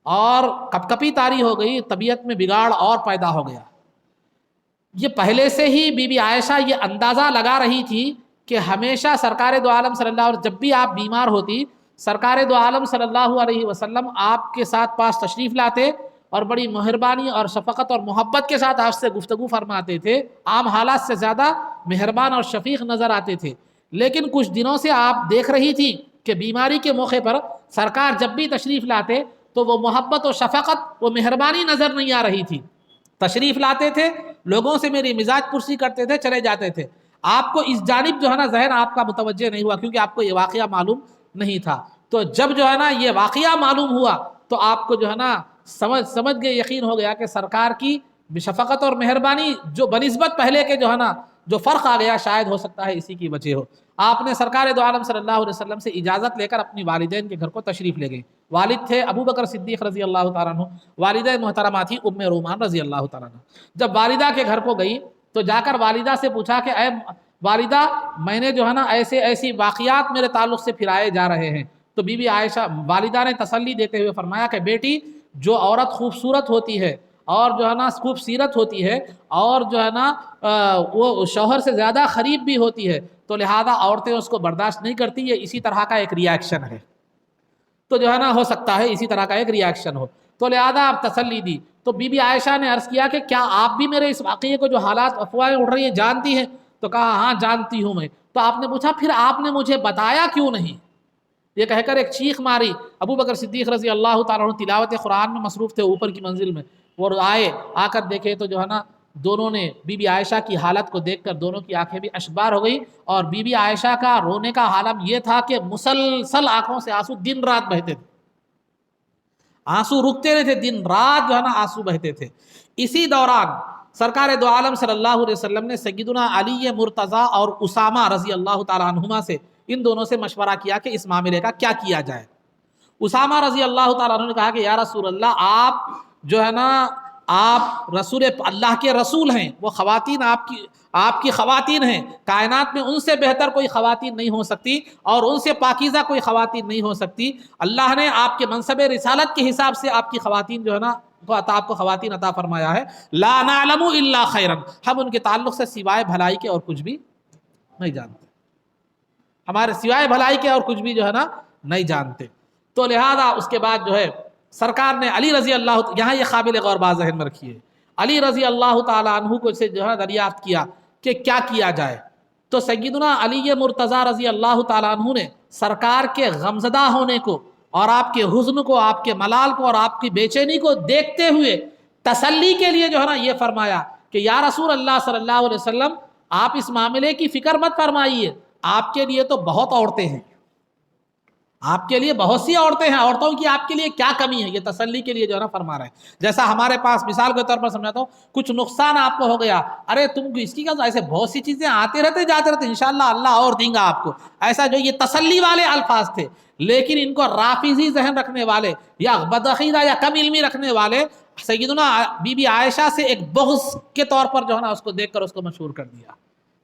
اور کپ کپی طاری ہو گئی، طبیعت میں بگاڑ اور پیدا ہو گیا. یہ پہلے سے ہی بی بی عائشہ یہ اندازہ لگا رہی تھی کہ ہمیشہ سرکار دو عالم صلی اللہ علیہ وسلم، جب بھی آپ بیمار ہوتی، سرکار دو عالم صلی اللہ علیہ وسلم آپ کے ساتھ پاس تشریف لاتے اور بڑی مہربانی اور شفقت اور محبت کے ساتھ آپ سے گفتگو فرماتے تھے، عام حالات سے زیادہ مہربان اور شفیق نظر آتے تھے. لیکن کچھ دنوں سے آپ دیکھ رہی تھی کہ بیماری کے موقع پر سرکار جب بھی تشریف لاتے تو وہ محبت و شفقت، وہ مہربانی نظر نہیں آ رہی تھی. تشریف لاتے تھے، لوگوں سے میری مزاج پرسی کرتے تھے، چلے جاتے تھے. آپ کو اس جانب جو ہے نا ذہن آپ کا متوجہ نہیں ہوا، کیونکہ آپ کو یہ واقعہ معلوم نہیں تھا. تو جب جو ہے نا یہ واقعہ معلوم ہوا تو آپ کو جو ہے نا سمجھ گئے، یقین ہو گیا کہ سرکار کی شفقت اور مہربانی جو بنسبت پہلے کے جو ہے نا جو فرق آ گیا، شاید ہو سکتا ہے اسی کی وجہ ہو. آپ نے سرکار دو عالم صلی اللہ علیہ وسلم سے اجازت لے کر اپنی والدین کے گھر کو تشریف لے گئی. والد تھے ابو بکر صدیق رضی اللہ تعالیٰ عنہ، والدہ محترمہ تھی ام رومان رضی اللہ تعالیٰ عنہ. جب والدہ کے گھر کو گئی تو جا کر والدہ سے پوچھا کہ اے والدہ، میں نے جو ہے نا ایسی واقعات میرے تعلق سے پھرائے جا رہے ہیں. تو بی بی عائشہ والدہ نے تسلی دیتے ہوئے فرمایا کہ بیٹی، جو عورت خوبصورت ہوتی ہے اور جو ہے نا خوب سیرت ہوتی ہے اور جو ہے نا وہ شوہر سے زیادہ قریب بھی ہوتی ہے، تو لہذا عورتیں اس کو برداشت نہیں کرتی، یہ اسی طرح کا ایک ری ایکشن ہے. تو جو ہے نا ہو سکتا ہے اسی طرح کا ایک ری ایکشن ہو. تو لہذا آپ تسلی دی. تو بی بی عائشہ نے عرض کیا کہ کیا آپ بھی میرے اس واقعے کو جو حالات افواہیں اٹھ رہی ہیں جانتی ہیں؟ تو کہا ہاں جانتی ہوں میں. تو آپ نے پوچھا پھر آپ نے مجھے بتایا کیوں نہیں؟ یہ کہہ کر ایک چیخ ماری. ابو بکر صدیق رضی اللہ تعالیٰ عنہ تلاوت قرآن میں مصروف تھے اوپر کی منزل میں، وہ آ کر دیکھے تو جو ہے نا دونوں نے بی بی عائشہ کی حالت کو دیکھ کر دونوں کی آنکھیں بھی اشبار ہو گئی. اور بی بی عائشہ کا رونے کا عالم یہ تھا کہ مسلسل آنکھوں سے آنسو دن رات بہتے تھے، آنسو رکتے نہیں تھے، دن رات جو ہے نا آنسو بہتے تھے. اسی دوران سرکار دو عالم صلی اللہ علیہ وسلم نے سیدنا علی مرتضیٰ اور اسامہ رضی اللہ تعالیٰ عنہما سے، ان دونوں سے مشورہ کیا کہ اس معاملے کا کیا کیا جائے. اسامہ رضی اللہ تعالیٰ عنہ نے کہا کہ یا رسول اللہ، آپ جو ہے نا آپ رسول اللہ کے رسول ہیں، وہ خواتین آپ کی خواتین ہیں، کائنات میں ان سے بہتر کوئی خواتین نہیں ہو سکتی اور ان سے پاکیزہ کوئی خواتین نہیں ہو سکتی. اللہ نے آپ کے منصب رسالت کے حساب سے آپ کی خواتین جو ہے نا آپ کو خواتین عطا فرمایا ہے. لا نعلم الا خیرا، ہم ان کے تعلق سے سوائے بھلائی کے اور کچھ بھی نہیں جانتے، ہمارے سوائے بھلائی کے اور کچھ بھی جو ہے نا نہیں جانتے. تو لہذا اس کے بعد جو ہے سرکار نے علی رضی اللہ، یہاں یہ قابل غور بات ذہن میں رکھیے، علی رضی اللہ تعالیٰ عنہ کو سے جو ہے دریافت کیا کہ کیا کیا جائے. تو سیدنا علی مرتضیٰ رضی اللہ تعالیٰ عنہ نے سرکار کے غمزدہ ہونے کو اور آپ کے حزن کو، آپ کے ملال کو اور آپ کی بے چینی کو دیکھتے ہوئے تسلی کے لیے جو ہے نا یہ فرمایا کہ یا رسول اللہ صلی اللہ علیہ وسلم آپ اس معاملے کی فکر مت فرمائیے، آپ کے لیے تو بہت عورتیں ہیں، آپ کے لیے بہت سی عورتیں ہیں، عورتوں کی آپ کے لیے کیا کمی ہے، یہ تسلی کے لیے جو ہے نا فرما رہے ہیں۔ جیسا ہمارے پاس مثال کے طور پر سمجھاتا ہوں، کچھ نقصان آپ کو ہو گیا، ارے تم اس کی کیا، ایسے بہت سی چیزیں آتے رہتے جاتے رہتے، انشاءاللہ اللہ اور دیں گا آپ کو، ایسا جو یہ تسلی والے الفاظ تھے۔ لیکن ان کو رافضی ذہن رکھنے والے یا بدعقیدہ یا کم علمی رکھنے والے سیدنا بی بی عائشہ سے ایک بغض کے طور پر جو ہے نا اس کو دیکھ کر اس کو مشہور کر دیا،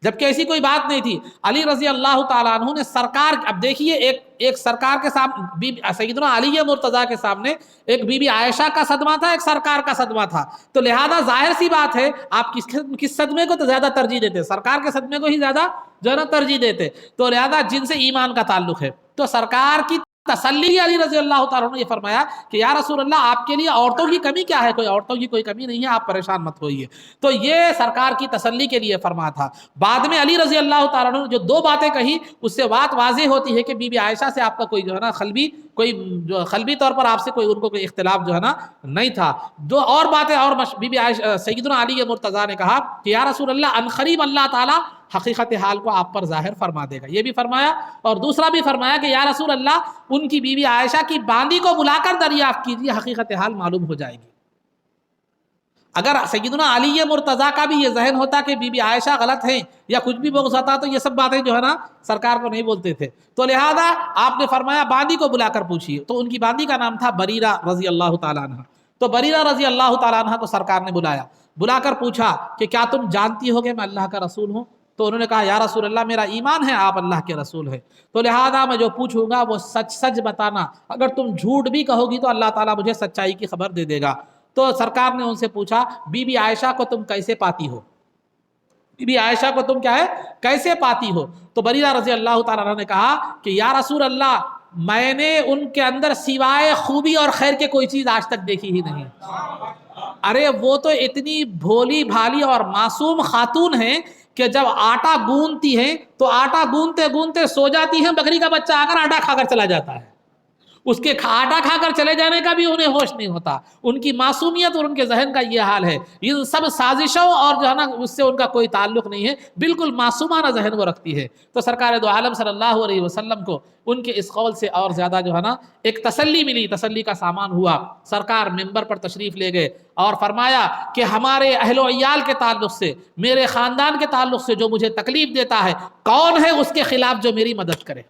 جبکہ ایسی کوئی بات نہیں تھی۔ علی رضی اللہ تعالیٰ عنہ نے سرکار، اب دیکھیے ایک سرکار کے سامنے سیدنا علی مرتضیٰ کے سامنے ایک بی بی عائشہ کا صدمہ تھا، ایک سرکار کا صدمہ تھا، تو لہذا ظاہر سی بات ہے آپ کس صدمے کو تو زیادہ ترجیح دیتے، سرکار کے صدمے کو ہی زیادہ جو ہے نا ترجیح دیتے، تو لہذا جن سے ایمان کا تعلق ہے تو سرکار کی تسلی علی رضی اللہ تعالیٰ نے یہ فرمایا کہ یا رسول اللہ آپ کے لیے عورتوں کی کمی کیا ہے، کوئی عورتوں کی کوئی کمی نہیں ہے، آپ پریشان مت ہوئیے، تو یہ سرکار کی تسلی کے لیے فرما تھا۔ بعد میں علی رضی اللہ تعالیٰ نے جو دو باتیں کہی اس سے بات واضح ہوتی ہے کہ بی بی عائشہ سے آپ کا کوئی جو ہے نا قلبی طور پر آپ سے کوئی ان کو کوئی اختلاف جو ہے نا نہیں تھا۔ دو اور باتیں اور بی بی عائشہ سیدنا علی مرتضیٰ نے کہا کہ یا رسول اللہ عنقریب اللہ تعالیٰ حقیقت حال کو آپ پر ظاہر فرما دے گا، یہ بھی فرمایا، اور دوسرا بھی فرمایا کہ یا رسول اللہ ان کی بیوی عائشہ کی باندی کو بلا کر دریافت کیجیے، حقیقت حال معلوم ہو جائے گی۔ اگر سیدنا علی مرتضیٰ کا بھی یہ ذہن ہوتا کہ بی بی عائشہ غلط ہیں یا کچھ بھی بغض ہوتا تو یہ سب باتیں جو ہے نا سرکار کو نہیں بولتے تھے، تو لہذا آپ نے فرمایا باندی کو بلا کر پوچھیے، تو ان کی باندی کا نام تھا بریرہ رضی اللہ تعالیٰ عنہ، تو بریرہ رضی اللہ تعالیٰ عنہ کو سرکار نے بلایا، بلا کر پوچھا کہ کیا تم جانتی ہو کہ میں اللہ کا رسول ہوں؟ تو انہوں نے کہا یا رسول اللہ میرا ایمان ہے آپ اللہ کے رسول ہیں، تو لہذا میں جو پوچھوں گا وہ سچ بتانا، اگر تم جھوٹ بھی کہو گی تو اللہ تعالیٰ مجھے سچائی کی خبر دے دے گا۔ تو سرکار نے ان سے پوچھا بی بی عائشہ کو تم کیسے پاتی ہو، بی بی عائشہ کو تم کیا ہے کیسے پاتی ہو؟ تو بریرہ رضی اللہ تعالیٰ عنہ نے کہا کہ یا رسول اللہ میں نے ان کے اندر سوائے خوبی اور خیر کے کوئی چیز آج تک دیکھی ہی نہیں۔ ارے وہ تو اتنی بھولی بھالی اور معصوم خاتون ہیں کہ جب آٹا گوندتی ہیں تو آٹا گوندتے گوندتے سو جاتی ہیں، بکری کا بچہ آ کر آٹا کھا کر چلا جاتا ہے، اس کے آٹا کھا کر چلے جانے کا بھی انہیں ہوش نہیں ہوتا، ان کی معصومیت اور ان کے ذہن کا یہ حال ہے، ان سب سازشوں اور جو ہے نا اس سے ان کا کوئی تعلق نہیں ہے، بالکل معصومانہ ذہن وہ رکھتی ہے۔ تو سرکار دو عالم صلی اللہ علیہ وسلم کو ان کے اس قول سے اور زیادہ جو ہے نا ایک تسلی ملی، تسلی کا سامان ہوا، سرکار منبر پر تشریف لے گئے اور فرمایا کہ ہمارے اہل و عیال کے تعلق سے، میرے خاندان کے تعلق سے جو مجھے تکلیف دیتا ہے، کون ہے اس کے خلاف جو میری مدد کرے؟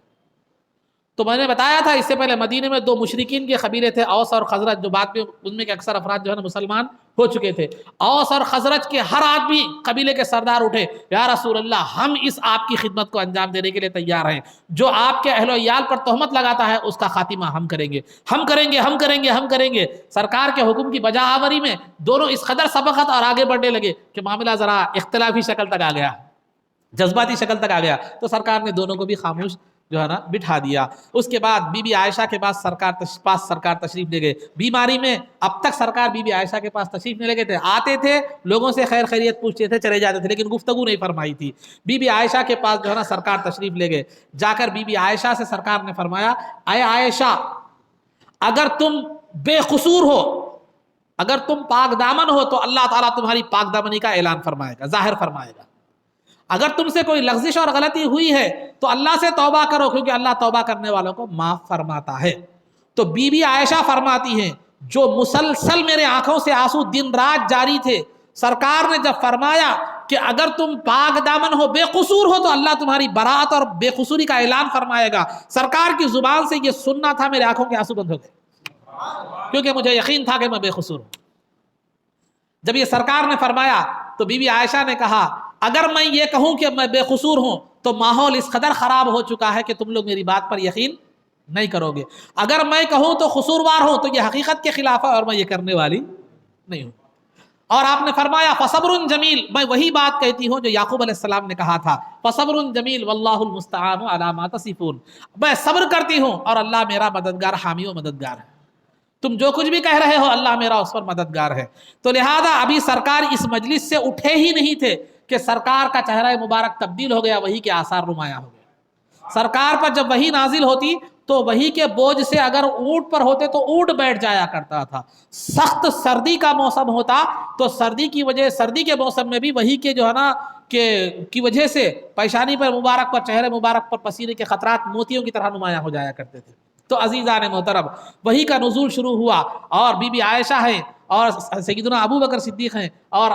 تو میں نے بتایا تھا اس سے پہلے مدینے میں دو مشرکین کے قبیلے تھے، اوس اور خزرج، جو بعد میں ان میں کے اکثر افراد جو ہے نا مسلمان ہو چکے تھے۔ اوس اور خزرج کے ہر آدمی قبیلے کے سردار اٹھے، یا رسول اللہ ہم اس آپ کی خدمت کو انجام دینے کے لیے تیار ہیں، جو آپ کے اہل و عیال پر تہمت لگاتا ہے اس کا خاتمہ ہم کریں گے، ہم کریں گے، ہم کریں گے، ہم کریں گے۔ سرکار کے حکم کی بجا آوری میں دونوں اس قدر سبقت اور آگے بڑھنے لگے کہ معاملہ ذرا اختلافی شکل تک آ گیا، جذباتی شکل تک آ گیا، تو سرکار نے دونوں کو بھی خاموش جو ہے نا بٹھا دیا۔ اس کے بعد بی بی عائشہ کے پاس سرکار تشریف لے گئے، بیماری میں اب تک سرکار بی بی عائشہ کے پاس تشریف نہیں لے گئے تھے، آتے تھے لوگوں سے خیر خیریت پوچھتے تھے چلے جاتے تھے، لیکن گفتگو نہیں فرمائی تھی۔ بی بی عائشہ کے پاس جو ہے نا سرکار تشریف لے گئے، جا کر بی بی عائشہ سے سرکار نے فرمایا اے عائشہ اگر تم بے قصور ہو، اگر تم پاک دامن ہو تو اللہ تعالیٰ تمہاری پاک دامنی کا اعلان فرمائے گا، ظاہر فرمائے گا، اگر تم سے کوئی لغزش اور غلطی ہوئی ہے تو اللہ سے توبہ کرو، کیونکہ اللہ توبہ کرنے والوں کو معاف فرماتا ہے۔ تو بی بی عائشہ فرماتی ہیں جو مسلسل میرے آنکھوں سے آنسو دن رات جاری تھے، سرکار نے جب فرمایا کہ اگر تم پاک دامن ہو، بے قصور ہو، تو اللہ تمہاری برات اور بے قصوری کا اعلان فرمائے گا، سرکار کی زبان سے یہ سننا تھا، میرے آنکھوں کے آنسو بند ہو گئے، کیونکہ مجھے یقین تھا کہ میں بے قصور ہوں۔ جب یہ سرکار نے فرمایا تو بی بی عائشہ نے کہا اگر میں یہ کہوں کہ میں بے قصور ہوں تو ماحول اس قدر خراب ہو چکا ہے کہ تم لوگ میری بات پر یقین نہیں کرو گے، اگر میں کہوں تو قصوروار ہوں تو یہ حقیقت کے خلاف ہے اور میں یہ کرنے والی نہیں ہوں۔ اور آپ نے فرمایا فصبر جمیل، میں وہی بات کہتی ہوں جو یعقوب علیہ السلام نے کہا تھا، فصبر جمیل واللہ المستعان علی ما تصفون، میں صبر کرتی ہوں اور اللہ میرا مددگار، حامی و مددگار ہے، تم جو کچھ بھی کہہ رہے ہو اللہ میرا اس پر مددگار ہے۔ تو لہذا ابھی سرکار اس مجلس سے اٹھے ہی نہیں تھے کہ سرکار کا چہرہ مبارک تبدیل ہو گیا، وحی کے آثار نمایاں ہو گئے۔ سرکار پر جب وحی نازل ہوتی تو وہی کے بوجھ سے اگر اونٹ پر ہوتے تو اونٹ بیٹھ جایا کرتا تھا. سخت سردی کا موسم ہوتا تو سردی کے موسم میں بھی وہی کے جو ہے نا کی وجہ سے پیشانی پر مبارک پر چہرے مبارک پر پسینے کے خطرات موتیوں کی طرح نمایاں ہو جایا کرتے تھے. تو عزیزان محترم وہی کا نزول شروع ہوا اور بی بی عائشہ ہیں اور سیدنا ابو بکر صدیق ہیں اور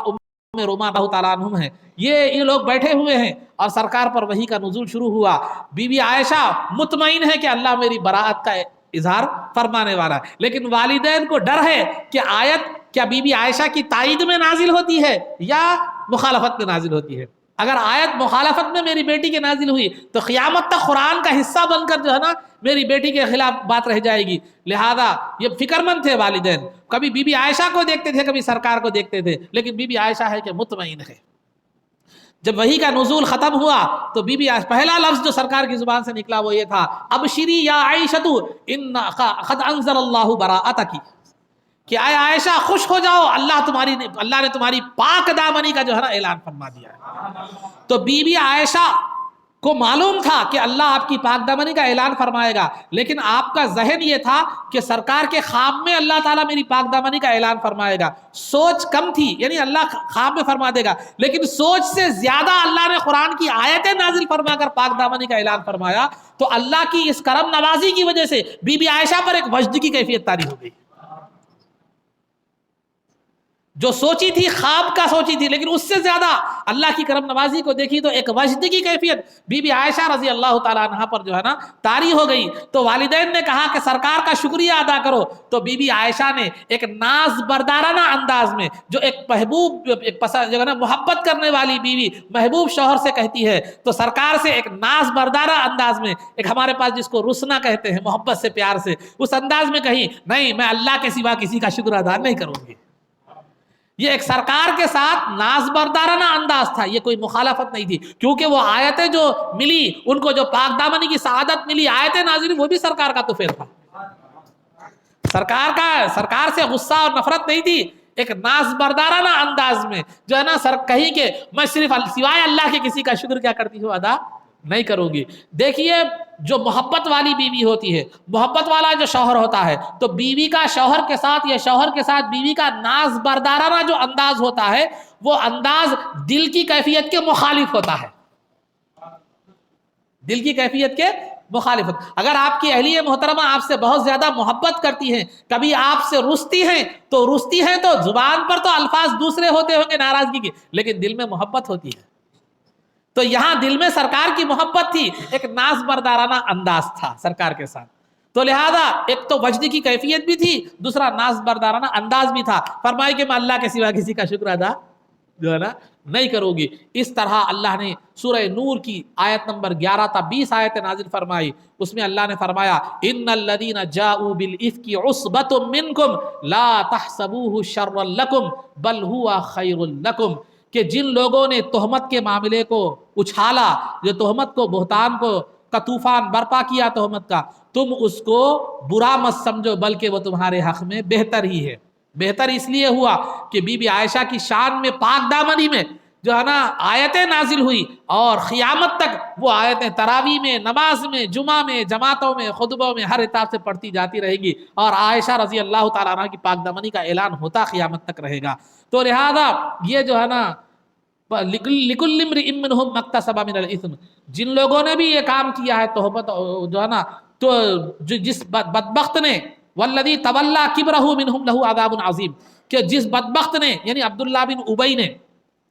روما اللہ تعالیٰ عنہم ہیں، یہ لوگ بیٹھے ہوئے ہیں اور سرکار پر وحی کا نزول شروع ہوا. بی بی عائشہ مطمئن ہے کہ اللہ میری براءت کا اظہار فرمانے والا ہے، لیکن والدین کو ڈر ہے کہ آیت کیا بی بی عائشہ کی تائید میں نازل ہوتی ہے یا مخالفت میں نازل ہوتی ہے. اگر آیت مخالفت میں میری بیٹی کے نازل ہوئی تو قیامت تک قرآن کا حصہ بن کر جو ہے نا میری بیٹی کے خلاف بات رہ جائے گی. لہذا یہ فکر مند تھے والدین، کبھی بی بی عائشہ کو دیکھتے تھے کبھی سرکار کو دیکھتے تھے، لیکن بی بی عائشہ ہے کہ مطمئن ہے. جب وحی کا نزول ختم ہوا تو بی بی عائشہ پہلا لفظ جو سرکار کی زبان سے نکلا وہ یہ تھا ابشری یا عائشہ ان قد انزل اللہ براءتک، کہ اے عائشہ خوش ہو جاؤ، اللہ نے تمہاری پاک دامنی کا جو ہے نا اعلان فرما دیا ہے. تو بی بی عائشہ کو معلوم تھا کہ اللہ آپ کی پاک دامنی کا اعلان فرمائے گا، لیکن آپ کا ذہن یہ تھا کہ سرکار کے خواب میں اللہ تعالیٰ میری پاک دامنی کا اعلان فرمائے گا. سوچ کم تھی، یعنی اللہ خواب میں فرما دے گا، لیکن سوچ سے زیادہ اللہ نے قرآن کی آیتیں نازل فرما کر پاک دامنی کا اعلان فرمایا. تو اللہ کی اس کرم نوازی کی وجہ سے بی بی عائشہ پر ایک وجد کی کیفیت طاری ہو گئی. جو سوچی تھی خواب کا سوچی تھی، لیکن اس سے زیادہ اللہ کی کرم نوازی کو دیکھی تو ایک وجد کی کیفیت بی بی عائشہ رضی اللہ تعالیٰ عنہا پر جو ہے نا طاری ہو گئی. تو والدین نے کہا کہ سرکار کا شکریہ ادا کرو. تو بی بی عائشہ نے ایک ناز بردارانہ انداز میں، جو ایک محبوب جو ہے نا محبت کرنے والی بیوی محبوب شوہر سے کہتی ہے، تو سرکار سے ایک ناز بردارہ انداز میں، ایک ہمارے پاس جس کو رسنا کہتے ہیں محبت سے پیار سے، اس انداز میں کہی نہیں میں اللہ کے سوا کسی کا شکر ادا نہیں کروں گی. یہ ایک سرکار کے ساتھ ناز بردارانہ انداز تھا، یہ کوئی مخالفت نہیں تھی، کیونکہ وہ آیتیں جو ملی ان کو جو پاک دامنی کی سعادت ملی آیتیں نازل وہ بھی سرکار کا توفیق تھا. سرکار سے غصہ اور نفرت نہیں تھی، ایک ناز بردارانہ انداز میں جو ہے نا کہی کہ میں صرف سوائے اللہ کے کسی کا شکر کیا کرتی ہوں ادا نہیں کروں گی. دیکھیے جو محبت والی بیوی ہوتی ہے، محبت والا جو شوہر ہوتا ہے، تو بیوی کا شوہر کے ساتھ یا شوہر کے ساتھ بیوی کا ناز بردارانہ جو انداز ہوتا ہے وہ انداز دل کی کیفیت کے مخالف ہوتا ہے. دل کی کیفیت کے مخالفت. اگر آپ کی اہلیہ محترمہ آپ سے بہت زیادہ محبت کرتی ہیں، کبھی آپ سے رستی ہیں تو زبان پر تو الفاظ دوسرے ہوتے ہوں گے ناراضگی کے، لیکن دل میں محبت ہوتی ہے. تو یہاں دل میں سرکار کی محبت تھی، ایک ناز بردارانہ انداز تھا سرکار کے ساتھ. تو لہذا ایک تو وجد کی کیفیت بھی تھی، دوسرا ناز بردارانہ انداز بھی تھا. فرمائی کہ میں اللہ کے سوا کسی کا شکر ادا جو ہے نا نہیں کروں گی. اس طرح اللہ نے سورہ نور کی آیت نمبر 11 تا 20 آیت نازل فرمائی. اس میں اللہ نے فرمایا ان الذین جاءوا بالافک عصبۃ منکم لا تحسبوه شرا لکم بل هو خیر لکم، کہ جن لوگوں نے تہمت کے معاملے کو اچھالا، جو تہمت کو بہتان کو کا طوفان برپا کیا تہمت کا، تم اس کو برا مت سمجھو بلکہ وہ تمہارے حق میں بہتر ہی ہے. بہتر اس لیے ہوا کہ بی بی عائشہ کی شان میں پاک دامنی میں جو ہے نا آیتیں نازل ہوئی اور قیامت تک وہ آیتیں تراویح میں، نماز میں، جمعہ میں، جماعتوں میں، خطبوں میں ہر اعتبار سے پڑھتی جاتی رہے گی اور عائشہ رضی اللہ تعالیٰ عنہ کی پاک دامنی کا اعلان ہوتا قیامت تک رہے گا. تو لہذا یہ جو ہے نا لِكُلِّ امْرِئٍ مِّنْهُمْ مَا اكْتَسَبَ مِنَ الْإِثْمِ، جن لوگوں نے بھی یہ کام کیا ہے تہمت جو ہے نا، تو جس بدبخت نے والذی تولیٰ کبرہ منہم لہ عذاب عظیم، کہ جس بدبخت نے یعنی عبداللہ بن ابی نے،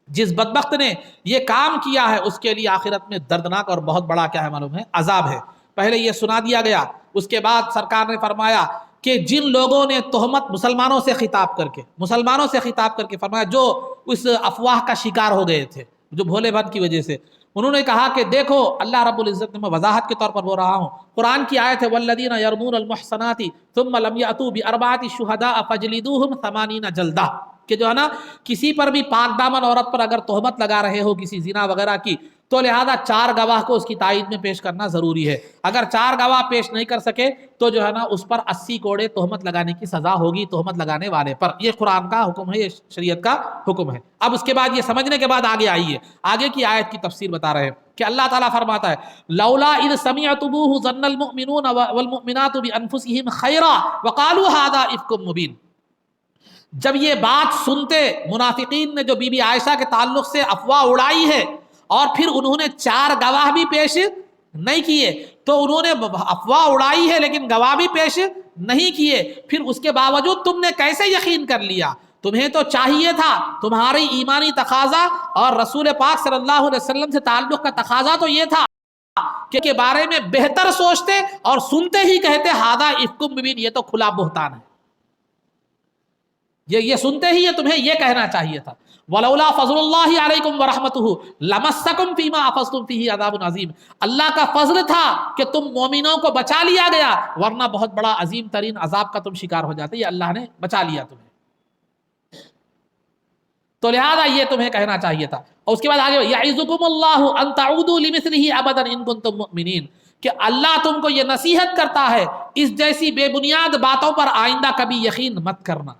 جس بدبخت نے یہ کام کیا ہے اس کے لیے آخرت میں دردناک اور بہت بڑا کیا ہے معلوم ہے عذاب ہے. پہلے یہ سنا دیا گیا، اس کے بعد سرکار نے فرمایا کہ جن لوگوں نے تہمت مسلمانوں سے خطاب کر کے فرمایا جو اس افواہ کا شکار ہو گئے تھے، جو بھولے بن کی وجہ سے، انہوں نے کہا کہ دیکھو اللہ رب العزت نے، میں وضاحت کے طور پر بول رہا ہوں، قرآن کی آیت ہے والذین یرمون المحصنات ثم لم یأتوا باربعۃ شہداء فاجلدوہم 80 جلدہ، کہ جو ہے نا کسی پر بھی پاک دامن عورت پر اگر تہمت لگا رہے ہو کسی زنا وغیرہ کی، تو لہذا 4 گواہ کو اس کی تائید میں پیش کرنا ضروری ہے. اگر 4 گواہ پیش نہیں کر سکے تو جو ہے نا اس پر 80 کوڑے تہمت لگانے کی سزا ہوگی تہمت لگانے والے پر. یہ قرآن کا حکم ہے، یہ شریعت کا حکم ہے. اب اس کے بعد یہ سمجھنے کے بعد آگے آئیے، آگے کی آیت کی تفسیر بتا رہے ہیں کہ اللہ تعالیٰ فرماتا ہے لولا اذ سمعتموہ ظن المؤمنون والمؤمنات بانفسہم خیرا وقالوا ھذا افک مبین. جب یہ بات سنتے منافقین نے جو بی بی عائشہ کے تعلق سے افواہ اڑائی ہے اور پھر انہوں نے 4 گواہ بھی پیش نہیں کیے، تو انہوں نے افواہ اڑائی ہے لیکن گواہ بھی پیش نہیں کیے، پھر اس کے باوجود تم نے کیسے یقین کر لیا؟ تمہیں تو چاہیے تھا، تمہاری ایمانی تقاضا اور رسول پاک صلی اللہ علیہ وسلم سے تعلق کا تقاضا تو یہ تھا کہ کے بارے میں بہتر سوچتے اور سنتے ہی کہتے ھذا افک مبین، یہ تو کھلا بہتان ہے. یہ سنتے ہی یہ تمہیں یہ کہنا چاہیے تھا. ولولا فضل اللہ علیکم ورحمتہ لمسکم فیما افضتم فیہ عذاب عظیم. اللہ کا فضل تھا کہ تم مومنوں کو بچا لیا گیا، ورنہ بہت بڑا عظیم ترین عذاب کا تم شکار ہو جاتے. یہ اللہ نے بچا لیا تمہیں، تو لہذا یہ تمہیں کہنا چاہیے تھا. اور اس کے بعد آگے یعظکم اللہ ان تعودوا لمثلہ ابدا ان کنتم مؤمنین، کہ اللہ تم کو یہ نصیحت کرتا ہے اس جیسی بے بنیاد باتوں پر آئندہ کبھی یقین مت کرنا.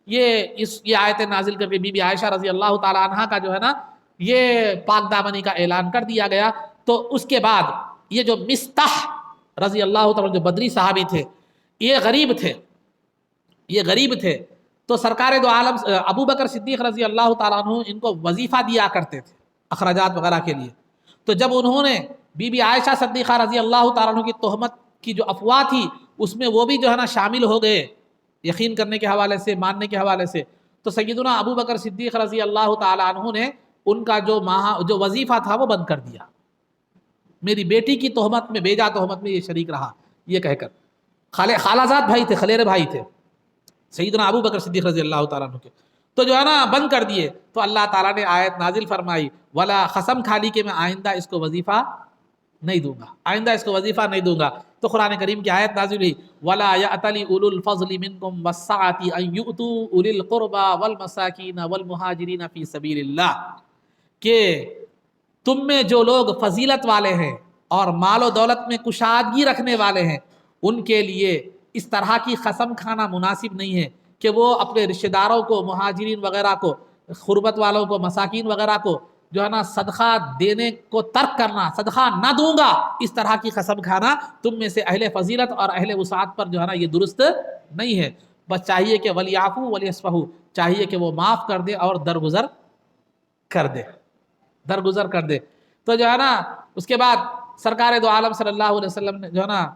یہ آیت نازل کر کے بی بی عائشہ رضی اللہ تعالی عنہا کا جو ہے نا یہ پاک دامنی کا اعلان کر دیا گیا. تو اس کے بعد یہ جو مستح رضی اللہ تعالی جو بدری صحابی تھے، یہ غریب تھے، تو سرکار دو عالم ابو بکر صدیق رضی اللہ تعالیٰ عنہ ان کو وظیفہ دیا کرتے تھے اخراجات وغیرہ کے لیے. تو جب انہوں نے بی بی عائشہ صدیقہ رضی اللہ تعالیٰ عنہ کی تہمت کی جو افواہ تھی اس میں وہ بھی جو ہے نا شامل ہو گئے یقین کرنے کے حوالے سے، ماننے کے حوالے سے، تو سیدنا ابو بکر صدیق رضی اللہ تعالیٰ عنہ نے ان کا جو وظیفہ تھا وہ بند کر دیا. میری بیٹی کی تہمت میں، بیجا تہمت میں یہ شریک رہا، یہ کہہ کر. خالہ زاد بھائی تھے، خلیرے بھائی تھے سیدنا ابو بکر صدیق رضی اللہ تعالیٰ عنہ کے، تو جو ہے نا بند کر دیے. تو اللہ تعالیٰ نے آیت نازل فرمائی ولا قسم کھا لی کہ میں آئندہ اس کو وظیفہ نہیں دوں گا، آئندہ اس کو وظیفہ نہیں دوں گا. تو قرآن کریم کی آیت نازل ہوئی ولا یأتلی اولو الفضل منکم والسعۃ ان یؤتوا اولی القربى والمساکین والمہاجرین فی سبیل اللہ، کہ تم میں جو لوگ فضیلت والے ہیں اور مال و دولت میں کشادگی رکھنے والے ہیں ان کے لیے اس طرح کی قسم کھانا مناسب نہیں ہے کہ وہ اپنے رشتہ داروں کو، مہاجرین وغیرہ کو، غربت والوں کو، مساکین وغیرہ کو جو ہے نا صدقہ دینے کو ترک کرنا، صدقہ نہ دوں گا، اس طرح کی قسم کھانا تم میں سے اہل فضیلت اور اہل وسعت پر جو ہے نا یہ درست نہیں ہے. بس چاہیے کہ ولیعفو ولیصفحوا، چاہیے کہ وہ معاف کر دے اور درگزر کر دے. تو جو ہے نا اس کے بعد سرکار دو عالم صلی اللہ علیہ وسلم نے جو ہے نا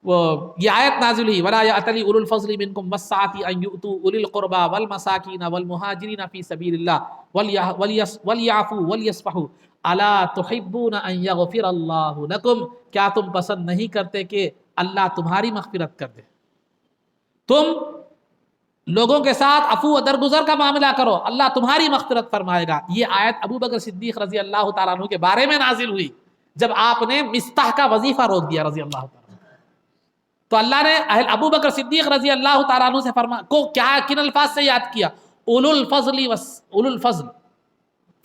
وہ یہ آیت نازل ہوئی ولا یأتلی اولو الفضل منکم والسعۃ ان یؤتوا اولی القربى والمساکین والمہاجرین فی سبیل اللہ ولیعفوا ولیصفحوا الا تحبون ان یغفر اللہ لکم، کیا تم پسند نہیں کرتے کہ اللہ تمہاری مغفرت کر دے؟ تم لوگوں کے ساتھ عفو و درگزر کا معاملہ کرو، اللہ تمہاری مغفرت فرمائے گا. یہ آیت ابو بکر صدیق رضی اللہ تعالیٰ عنہ کے بارے میں نازل ہوئی جب آپ نے مستح کا وظیفہ روک دیا رضی اللہ تعالیٰ. تو اللہ نے ابو بکر صدیق رضی اللہ تعالیٰ عنہ سے کو کیا کن الفاظ سے یاد کیا؟ اولو الفضل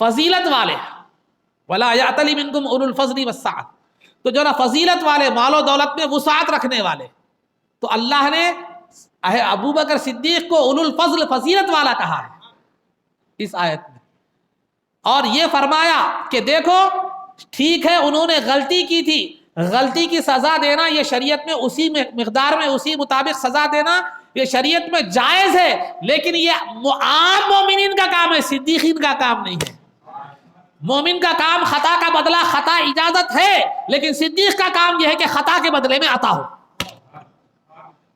فضیلت والے، ولا یأتلی منکم اولو الفضل والسعۃ، تو جو نا فضیلت والے، مال و دولت میں وسعت رکھنے والے. تو اللہ نے ابو بکر صدیق کو اولو الفضل فضیلت والا کہا ہے اس آیت میں، اور یہ فرمایا کہ دیکھو ٹھیک ہے انہوں نے غلطی کی تھی، غلطی کی سزا دینا یہ شریعت میں اسی مقدار میں اسی مطابق سزا دینا یہ شریعت میں جائز ہے، لیکن یہ عام مومنین کا کام ہے، صدیقین کا کام نہیں ہے. مومن کا کام خطا کا بدلہ خطا اجازت ہے، لیکن صدیق کا کام یہ ہے کہ خطا کے بدلے میں عطا ہو.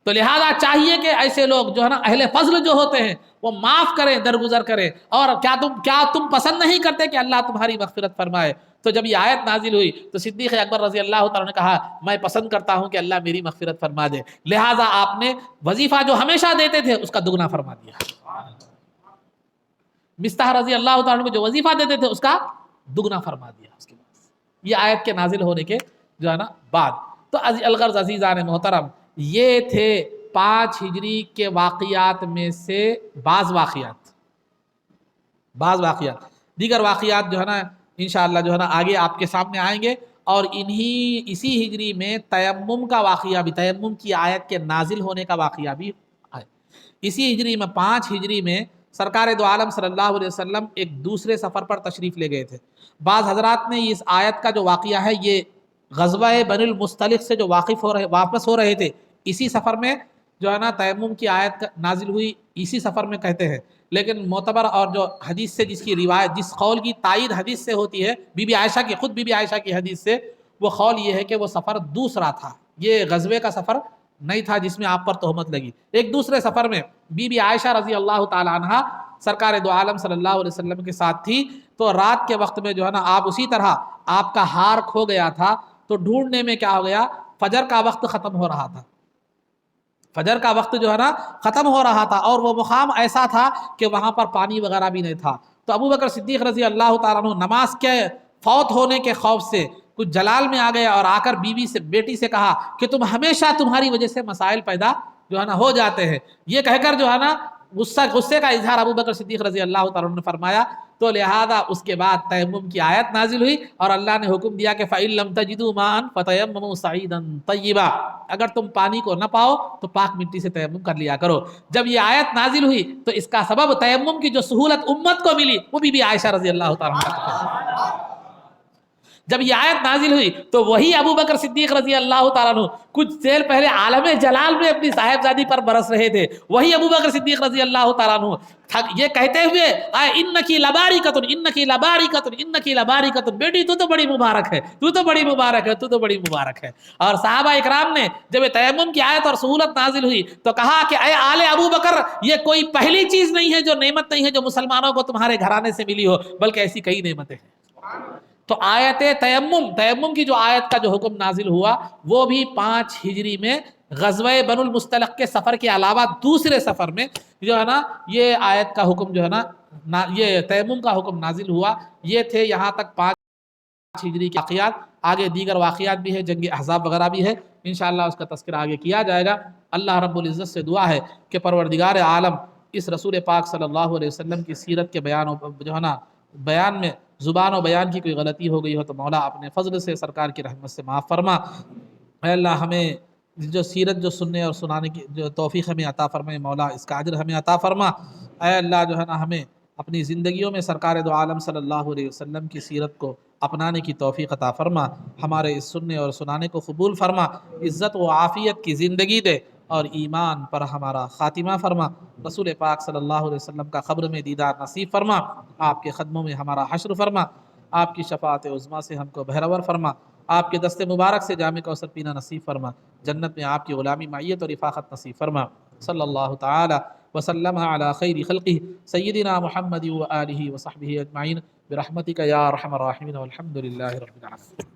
تو لہذا چاہیے کہ ایسے لوگ جو ہے نا اہل فضل جو ہوتے ہیں وہ معاف کریں، درگزر کریں. اور کیا تم پسند نہیں کرتے کہ اللہ تمہاری مغفرت فرمائے؟ تو جب یہ آیت نازل ہوئی تو صدیق اکبر رضی اللہ تعالیٰ نے کہا میں پسند کرتا ہوں کہ اللہ میری مغفرت فرما دے، لہٰذا آپ نے وظیفہ جو ہمیشہ دیتے تھے اس کا دگنا فرما دیا. مستح رضی اللہ تعالیٰ کو جو وظیفہ دیتے تھے اس کا دگنا فرما دیا اس کے بعد یہ آیت کے نازل ہونے کے جو ہے نا بعد. تو الغرض عزیزان محترم، یہ تھے 5 ہجری کے واقعات میں سے بعض واقعات. دیگر واقعات جو ہے نا انشاءاللہ جو ہے نا آگے آپ کے سامنے آئیں گے. اور اسی ہجری میں تیمم کا واقعہ بھی، تیمم کی آیت کے نازل ہونے کا واقعہ بھی ہے. اسی ہجری میں 5 ہجری میں سرکار دو عالم صلی اللہ علیہ وسلم ایک دوسرے سفر پر تشریف لے گئے تھے. بعض حضرات نے اس آیت کا جو واقعہ ہے یہ غزوہ بنی المصطلق سے جو واپس ہو رہے تھے اسی سفر میں جو ہے نا تیمم کی آیت نازل ہوئی، اسی سفر میں کہتے ہیں. لیکن معتبر اور جو حدیث سے جس کی روایت، جس قول کی تائید حدیث سے ہوتی ہے، بی بی عائشہ کی، خود بی بی عائشہ کی حدیث سے، وہ قول یہ ہے کہ وہ سفر دوسرا تھا، یہ غزوے کا سفر نہیں تھا جس میں آپ پر تہمت لگی. ایک دوسرے سفر میں بی بی عائشہ رضی اللہ تعالی عنہا سرکار دو عالم صلی اللہ علیہ وسلم کے ساتھ تھی. تو رات کے وقت میں جو ہے نا آپ اسی طرح آپ کا ہار کھو گیا تھا، تو ڈھونڈنے میں کیا ہو گیا، فجر کا وقت ختم ہو رہا تھا، فجر کا وقت جو ہے نا ختم ہو رہا تھا، اور وہ مقام ایسا تھا کہ وہاں پر پانی وغیرہ بھی نہیں تھا. تو ابو بکر صدیق رضی اللہ تعالیٰ عنہ نماز کے فوت ہونے کے خوف سے کچھ جلال میں آ گئے اور آ کر بیٹی سے کہا کہ ہمیشہ تمہاری وجہ سے مسائل پیدا جو ہے نا ہو جاتے ہیں. یہ کہہ کر جو ہے نا غصے کا اظہار ابو بکر صدیق رضی اللہ تعالیٰ عنہ نے فرمایا. تو لہذا اس کے بعد تیمم کی آیت نازل ہوئی اور اللہ نے حکم دیا کہ فَإِن لَّمْ تَجِدُوا مَاءً فَتَيَمَّمُوا صَعِيدًا طَيِّبًا، اگر تم پانی کو نہ پاؤ تو پاک مٹی سے تیمم کر لیا کرو. جب یہ آیت نازل ہوئی تو اس کا سبب تیمم کی جو سہولت امت کو ملی وہ بی بی عائشہ رضی اللہ تعالیٰ عنہ. جب یہ آیت نازل ہوئی تو وہی ابو بکر صدیق رضی اللہ تعالیٰ عنہ کچھ دیر پہلے عالم جلال میں اپنی صاحبزادی پر برس رہے تھے، وہی ابو بکر صدیق رضی اللہ تعالیٰ عنہ یہ کہتے ہوئے انکی لبارکۃ انکی لبارکۃ انکی لبارکۃ، بیٹی تو بڑی مبارک ہے، تو تو بڑی مبارک ہے، تو تو بڑی مبارک ہے. اور صحابہ اکرام نے جب تیمم کی آیت اور سہولت نازل ہوئی تو کہا کہ اے آل ابو بکر، یہ کوئی پہلی چیز نہیں ہے، جو نعمت نہیں ہے جو مسلمانوں کو تمہارے گھرانے سے ملی ہو، بلکہ ایسی کئی نعمتیں ہیں. تو آیت تیمم کی جو آیت کا جو حکم نازل ہوا وہ بھی 5 ہجری میں غزوہ بنو المصطلق کے سفر کے علاوہ دوسرے سفر میں جو ہے نا یہ آیت کا حکم جو ہے نا یہ تیمم کا حکم نازل ہوا. یہ تھے یہاں تک 5 ہجری کے واقعات. آگے دیگر واقعات بھی ہے، جنگ احزاب وغیرہ بھی ہے، انشاءاللہ اس کا تذکرہ آگے کیا جائے گا. اللہ رب العزت سے دعا ہے کہ پروردگار عالم اس رسول پاک صلی اللہ علیہ وسلم کی سیرت کے بیان میں زبان و بیان کی کوئی غلطی ہو گئی ہو تو مولا اپنے فضل سے سرکار کی رحمت سے معاف فرما. اے اللہ ہمیں جو سیرت جو سننے اور سنانے کی جو توفیق ہمیں عطا فرمائے مولا، اس کا اجر ہمیں عطا فرما. اے اللہ جو ہے نا ہمیں اپنی زندگیوں میں سرکار دو عالم صلی اللہ علیہ وسلم کی سیرت کو اپنانے کی توفیق عطا فرما. ہمارے اس سننے اور سنانے کو قبول فرما، عزت و عافیت کی زندگی دے اور ایمان پر ہمارا خاتمہ فرما. رسول پاک صلی اللہ علیہ وسلم کا قبر میں دیدار نصیب فرما، آپ کے قدموں میں ہمارا حشر فرما، آپ کی شفاعت عظمیٰ سے ہم کو بہرور فرما، آپ کے دست مبارک سے جام کوثر پینا نصیب فرما، جنت میں آپ کی غلامی معیت اور رفاقت نصیب فرما. صلی اللہ تعالی وسلم علی خیر خلقہ سیدنا محمد و آلہ و صحبہ اجمعین برحمتک یا ارحم الراحمین والحمد للہ رب العالمین.